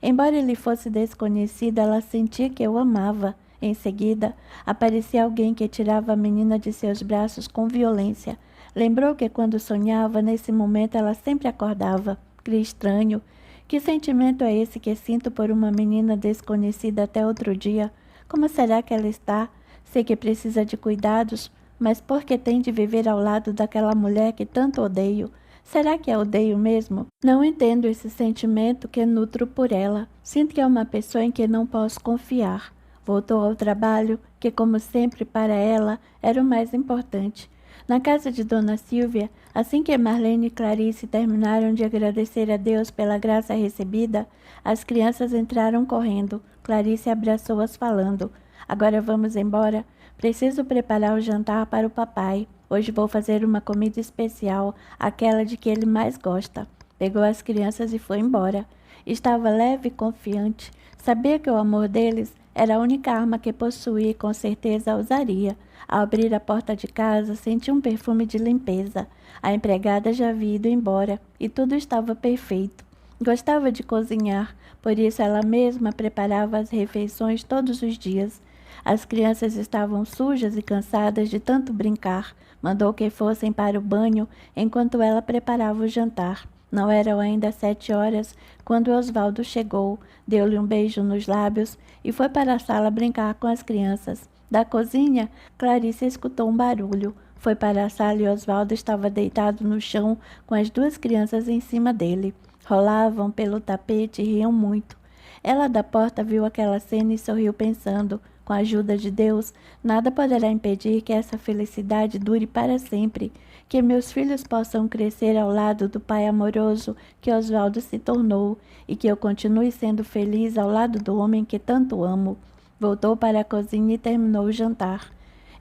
A: Embora ele fosse desconhecido, ela sentia que o amava. Em seguida, aparecia alguém que tirava a menina de seus braços com violência. Lembrou que quando sonhava, nesse momento ela sempre acordava. Que estranho! Que sentimento é esse que sinto por uma menina desconhecida até outro dia? Como será que ela está? Sei que precisa de cuidados, mas por que tem de viver ao lado daquela mulher que tanto odeio? Será que a odeio mesmo? Não entendo esse sentimento que nutro por ela. Sinto que é uma pessoa em que não posso confiar. Voltou ao trabalho, que como sempre para ela era o mais importante. Na casa de Dona Silvia, assim que Marlene e Clarice terminaram de agradecer a Deus pela graça recebida, as crianças entraram correndo. Clarice abraçou-as falando: Agora vamos embora. Preciso preparar o jantar para o papai. Hoje vou fazer uma comida especial, aquela de que ele mais gosta. Pegou as crianças e foi embora. Estava leve e confiante. Sabia que o amor deles era a única arma que possuía e com certeza a usaria. Ao abrir a porta de casa, sentiu um perfume de limpeza. A empregada já havia ido embora e tudo estava perfeito. Gostava de cozinhar, por isso ela mesma preparava as refeições todos os dias. As crianças estavam sujas e cansadas de tanto brincar. Mandou que fossem para o banho enquanto ela preparava o jantar. Não eram ainda 7 horas quando Osvaldo chegou, deu-lhe um beijo nos lábios e foi para a sala brincar com as crianças. Da cozinha, Clarice escutou um barulho. Foi para a sala e Osvaldo estava deitado no chão com as duas crianças em cima dele. Rolavam pelo tapete e riam muito. Ela da porta viu aquela cena e sorriu pensando: com a ajuda de Deus, nada poderá impedir que essa felicidade dure para sempre, que meus filhos possam crescer ao lado do pai amoroso que Osvaldo se tornou e que eu continue sendo feliz ao lado do homem que tanto amo. Voltou para a cozinha e terminou o jantar.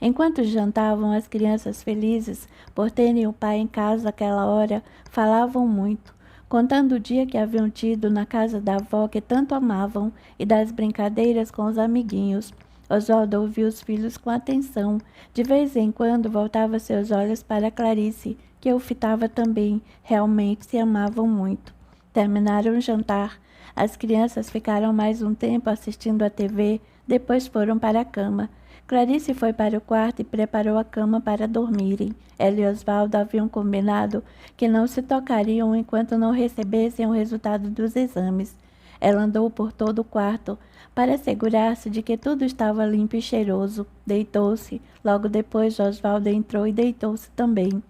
A: Enquanto jantavam, as crianças felizes por terem o pai em casa àquela hora, falavam muito, contando o dia que haviam tido na casa da avó que tanto amavam e das brincadeiras com os amiguinhos. Osvaldo ouviu os filhos com atenção. De vez em quando voltava seus olhos para Clarice, que o fitava também. Realmente se amavam muito. Terminaram o jantar. As crianças ficaram mais um tempo assistindo à TV, depois foram para a cama. Clarice foi para o quarto e preparou a cama para dormirem. Ela e Osvaldo haviam combinado que não se tocariam enquanto não recebessem o resultado dos exames. Ela andou por todo o quarto para assegurar-se de que tudo estava limpo e cheiroso. Deitou-se. Logo depois, Osvaldo entrou e deitou-se também.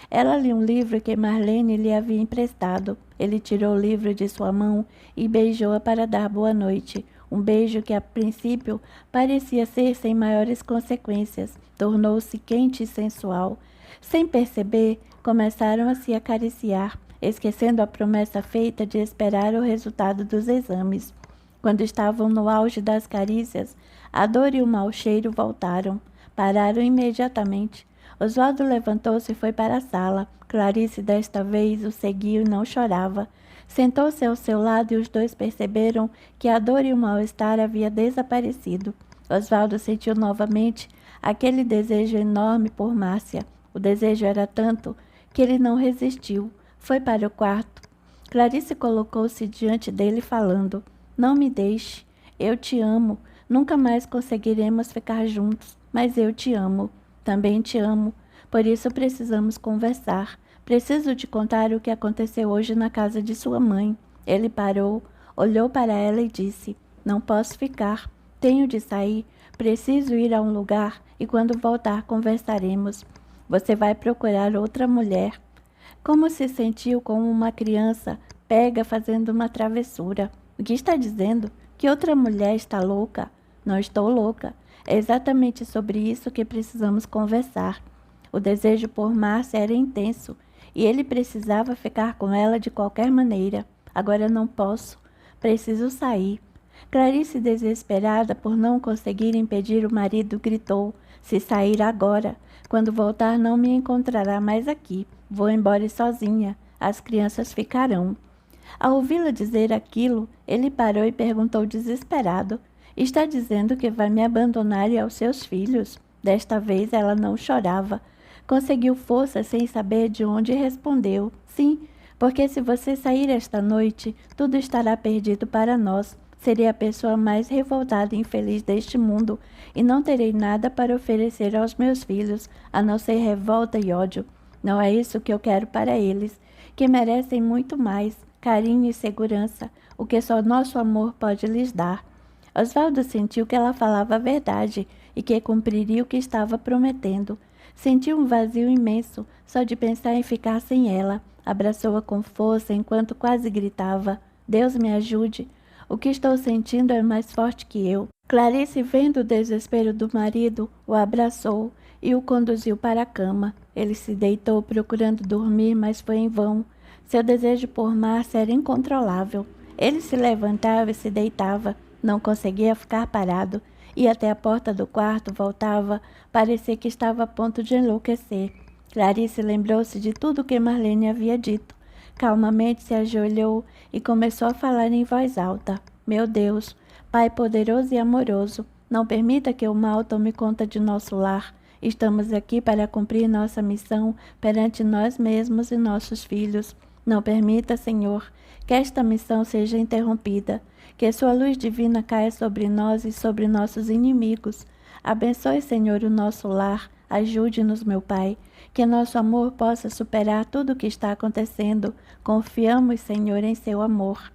A: Ela lia um livro que Marlene lhe havia emprestado. Ele tirou o livro de sua mão e beijou-a para dar boa noite. Um beijo que, a princípio, parecia ser sem maiores consequências. Tornou-se quente e sensual. Sem perceber, começaram a se acariciar, esquecendo a promessa feita de esperar o resultado dos exames. Quando estavam no auge das carícias, a dor e o mau cheiro voltaram. Pararam imediatamente. Osvaldo levantou-se e foi para a sala. Clarice desta vez o seguiu e não chorava. Sentou-se ao seu lado e os dois perceberam que a dor e o mal-estar havia desaparecido. Osvaldo sentiu novamente aquele desejo enorme por Márcia. O desejo era tanto que ele não resistiu. Foi para o quarto. Clarice colocou-se diante dele falando: Não me deixe. Eu te amo. Nunca mais conseguiremos ficar juntos, mas eu te amo. Também te amo. Por isso precisamos conversar. Preciso te contar o que aconteceu hoje na casa de sua mãe. Ele parou, olhou para ela e disse: Não posso ficar. Tenho de sair. Preciso ir a um lugar e quando voltar conversaremos. Você vai procurar outra mulher. Como se sentiu como uma criança pega fazendo uma travessura. O que está dizendo? Que outra mulher está louca? Não estou louca. É exatamente sobre isso que precisamos conversar. O desejo por Márcia era intenso e ele precisava ficar com ela de qualquer maneira. Agora não posso. Preciso sair. Clarice, desesperada por não conseguir impedir o marido, gritou: Se sair agora, quando voltar não me encontrará mais aqui. Vou embora sozinha. As crianças ficarão. Ao ouvi-la dizer aquilo, ele parou e perguntou desesperado: Está dizendo que vai me abandonar e aos seus filhos? Desta vez ela não chorava. Conseguiu força sem saber de onde e respondeu: Sim, porque se você sair esta noite, tudo estará perdido para nós. Serei a pessoa mais revoltada e infeliz deste mundo, e não terei nada para oferecer aos meus filhos, a não ser revolta e ódio. Não é isso que eu quero para eles, que merecem muito mais, carinho e segurança, o que só nosso amor pode lhes dar. Osvaldo sentiu que ela falava a verdade e que cumpriria o que estava prometendo. Sentiu um vazio imenso, só de pensar em ficar sem ela. Abraçou-a com força enquanto quase gritava: Deus me ajude! O que estou sentindo é mais forte que eu. Clarice, vendo o desespero do marido, o abraçou e o conduziu para a cama. Ele se deitou procurando dormir, mas foi em vão. Seu desejo por Márcia era incontrolável. Ele se levantava e se deitava. Não conseguia ficar parado. Ia até a porta do quarto, voltava. Parecia que estava a ponto de enlouquecer. Clarice lembrou-se de tudo o que Marlene havia dito. Calmamente se ajoelhou e começou a falar em voz alta: Meu Deus, Pai poderoso e amoroso, não permita que o mal tome conta de nosso lar. Estamos aqui para cumprir nossa missão perante nós mesmos e nossos filhos. Não permita, Senhor, que esta missão seja interrompida, que sua luz divina caia sobre nós e sobre nossos inimigos. Abençoe, Senhor, o nosso lar. Ajude-nos, meu Pai, que nosso amor possa superar tudo o que está acontecendo. Confiamos, Senhor, em seu amor.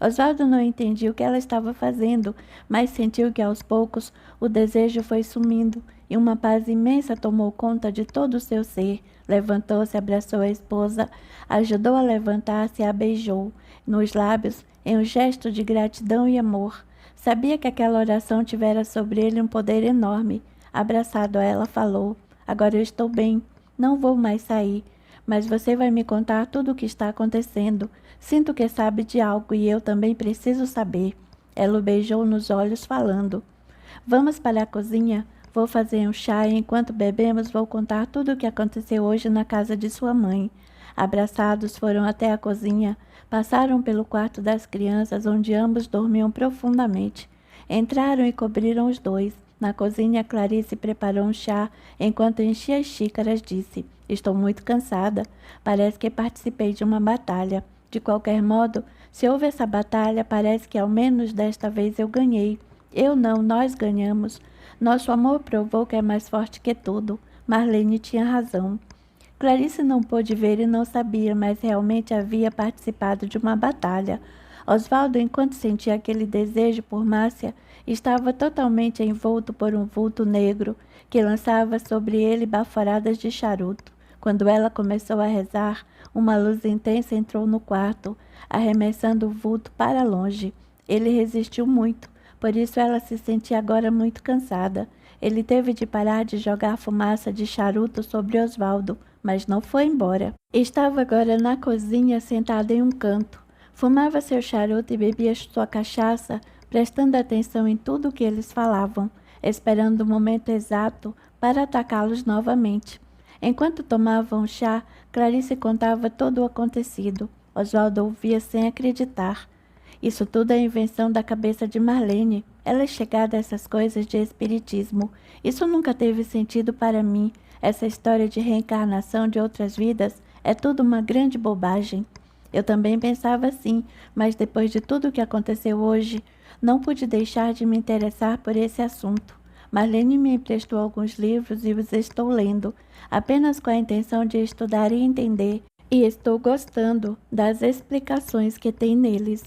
A: Osvaldo não entendia o que ela estava fazendo, mas sentiu que aos poucos o desejo foi sumindo e uma paz imensa tomou conta de todo o seu ser. Levantou-se, abraçou a esposa, ajudou a levantar-se e a beijou nos lábios em um gesto de gratidão e amor. Sabia que aquela oração tivera sobre ele um poder enorme. Abraçado a ela, falou: Agora eu estou bem, não vou mais sair, mas você vai me contar tudo o que está acontecendo. Sinto que sabe de algo e eu também preciso saber. Ela o beijou nos olhos, falando: Vamos para a cozinha, vou fazer um chá e enquanto bebemos vou contar tudo o que aconteceu hoje na casa de sua mãe. Abraçados foram até a cozinha, passaram pelo quarto das crianças, onde ambos dormiam profundamente. Entraram e cobriram os dois. Na cozinha, Clarice preparou um chá. Enquanto enchia as xícaras, disse: Estou muito cansada. Parece que participei de uma batalha. De qualquer modo, se houve essa batalha, parece que ao menos desta vez eu ganhei. Eu não, nós ganhamos. Nosso amor provou que é mais forte que tudo. Marlene tinha razão. Clarice não pôde ver e não sabia, mas realmente havia participado de uma batalha. Osvaldo, enquanto sentia aquele desejo por Márcia, estava totalmente envolto por um vulto negro que lançava sobre ele baforadas de charuto. Quando ela começou a rezar, uma luz intensa entrou no quarto, arremessando o vulto para longe. Ele resistiu muito, por isso ela se sentia agora muito cansada. Ele teve de parar de jogar fumaça de charuto sobre Osvaldo, mas não foi embora. Estava agora na cozinha, sentado em um canto. Fumava seu charuto e bebia sua cachaça, prestando atenção em tudo o que eles falavam, esperando o momento exato para atacá-los novamente. Enquanto tomavam chá, Clarice contava todo o acontecido. Osvaldo ouvia sem acreditar. Isso tudo é invenção da cabeça de Marlene. Ela é chegada a essas coisas de espiritismo. Isso nunca teve sentido para mim. Essa história de reencarnação de outras vidas é tudo uma grande bobagem. Eu também pensava assim, mas depois de tudo o que aconteceu hoje, Não pude deixar de me interessar por esse assunto. Marlene me emprestou alguns livros e os estou lendo, apenas com a intenção de estudar e entender, e estou gostando das explicações que tem neles.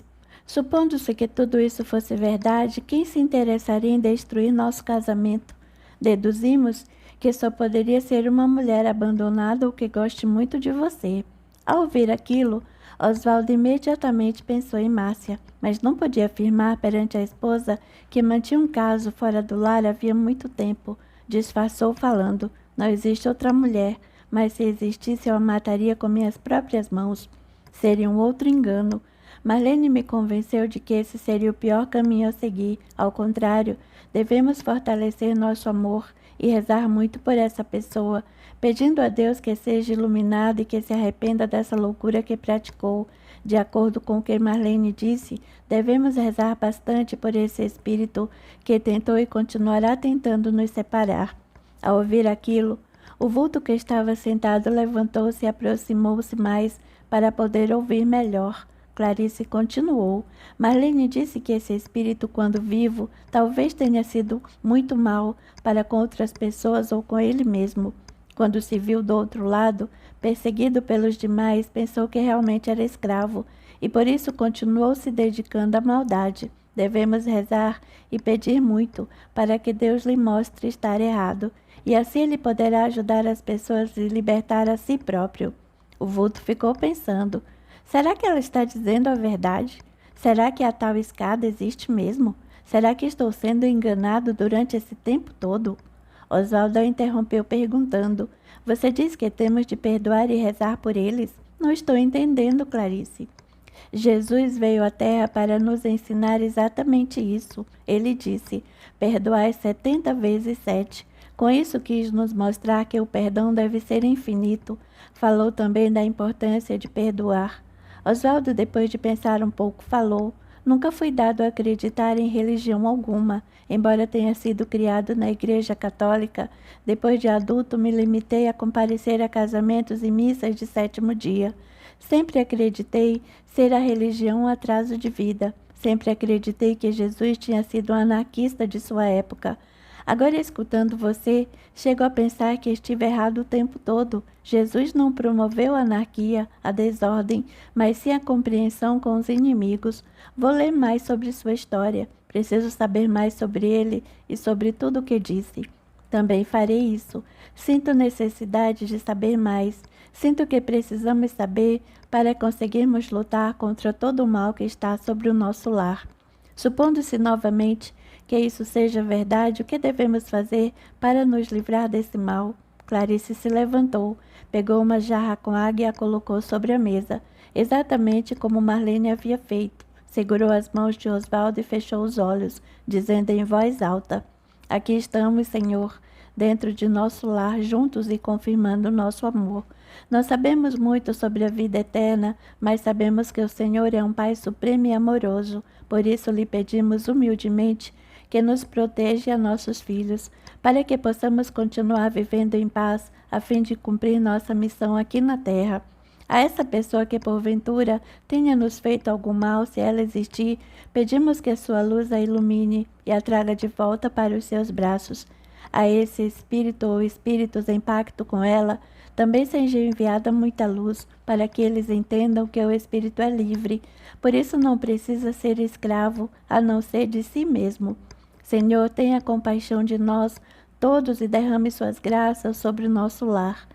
A: Supondo-se que tudo isso fosse verdade, quem se interessaria em destruir nosso casamento? Deduzimos que só poderia ser uma mulher abandonada ou que goste muito de você. Ao ouvir aquilo, Oswaldo imediatamente pensou em Márcia, mas não podia afirmar perante a esposa que mantinha um caso fora do lar havia muito tempo. Disfarçou falando: não existe outra mulher, mas se existisse eu a mataria com minhas próprias mãos. Seria um outro engano. Marlene me convenceu de que esse seria o pior caminho a seguir. Ao contrário, devemos fortalecer nosso amor e rezar muito por essa pessoa, pedindo a Deus que seja iluminado e que se arrependa dessa loucura que praticou. De acordo com o que Marlene disse, devemos rezar bastante por esse espírito que tentou e continuará tentando nos separar. Ao ouvir aquilo, o vulto que estava sentado levantou-se e aproximou-se mais para poder ouvir melhor. Clarice continuou. Marlene disse que esse espírito, quando vivo, talvez tenha sido muito mal para com outras pessoas ou com ele mesmo. Quando se viu do outro lado, perseguido pelos demais, pensou que realmente era escravo e por isso continuou se dedicando à maldade. Devemos rezar e pedir muito para que Deus lhe mostre estar errado, e assim ele poderá ajudar as pessoas a libertar a si próprio. O vulto ficou pensando: será que ela está dizendo a verdade? Será que a tal escada existe mesmo? Será que estou sendo enganado durante esse tempo todo? Oswaldo a interrompeu perguntando: você diz que temos de perdoar e rezar por eles? Não estou entendendo, Clarice. Jesus veio à Terra para nos ensinar exatamente isso. Ele disse: perdoai 70 vezes 7. Com isso quis nos mostrar que o perdão deve ser infinito. Falou também da importância de perdoar. Oswaldo, depois de pensar um pouco, falou: nunca fui dado a acreditar em religião alguma. Embora tenha sido criado na Igreja Católica, depois de adulto me limitei a comparecer a casamentos e missas de sétimo dia. Sempre acreditei ser a religião um atraso de vida. Sempre acreditei que Jesus tinha sido um anarquista de sua época. Agora, escutando você, chego a pensar que estive errado o tempo todo. Jesus não promoveu a anarquia, a desordem, mas sim a compreensão com os inimigos. Vou ler mais sobre sua história. Preciso saber mais sobre ele e sobre tudo o que disse. Também farei isso. Sinto necessidade de saber mais. Sinto que precisamos saber para conseguirmos lutar contra todo o mal que está sobre o nosso lar. Supondo-se novamente que isso seja verdade, o que devemos fazer para nos livrar desse mal? Clarice se levantou, pegou uma jarra com água e a colocou sobre a mesa, exatamente como Marlene havia feito. Segurou as mãos de Oswaldo e fechou os olhos, dizendo em voz alta: aqui estamos, Senhor, dentro de nosso lar, juntos e confirmando nosso amor. Não sabemos muito sobre a vida eterna, mas sabemos que o Senhor é um Pai supremo e amoroso. Por isso lhe pedimos humildemente que nos proteja a nossos filhos, para que possamos continuar vivendo em paz, a fim de cumprir nossa missão aqui na terra. A essa pessoa que porventura tenha nos feito algum mal, se ela existir, pedimos que a sua luz a ilumine e a traga de volta para os seus braços. A esse espírito ou espíritos em pacto com ela, também seja enviada muita luz, para que eles entendam que o espírito é livre, por isso não precisa ser escravo, a não ser de si mesmo. Senhor, tenha compaixão de nós todos e derrame suas graças sobre o nosso lar.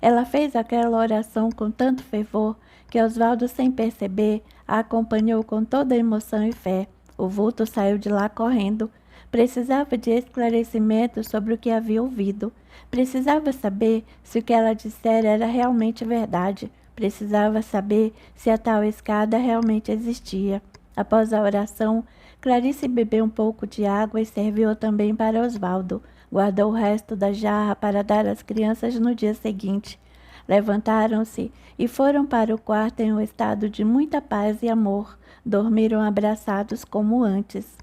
A: Ela fez aquela oração com tanto fervor que Oswaldo, sem perceber, a acompanhou com toda emoção e fé. O vulto saiu de lá correndo. Precisava de esclarecimento sobre o que havia ouvido. Precisava saber se o que ela dissera era realmente verdade. Precisava saber se a tal escada realmente existia. Após a oração, Clarice bebeu um pouco de água e serviu também para Oswaldo. Guardou o resto da jarra para dar às crianças no dia seguinte. Levantaram-se e foram para o quarto em um estado de muita paz e amor. Dormiram abraçados como antes.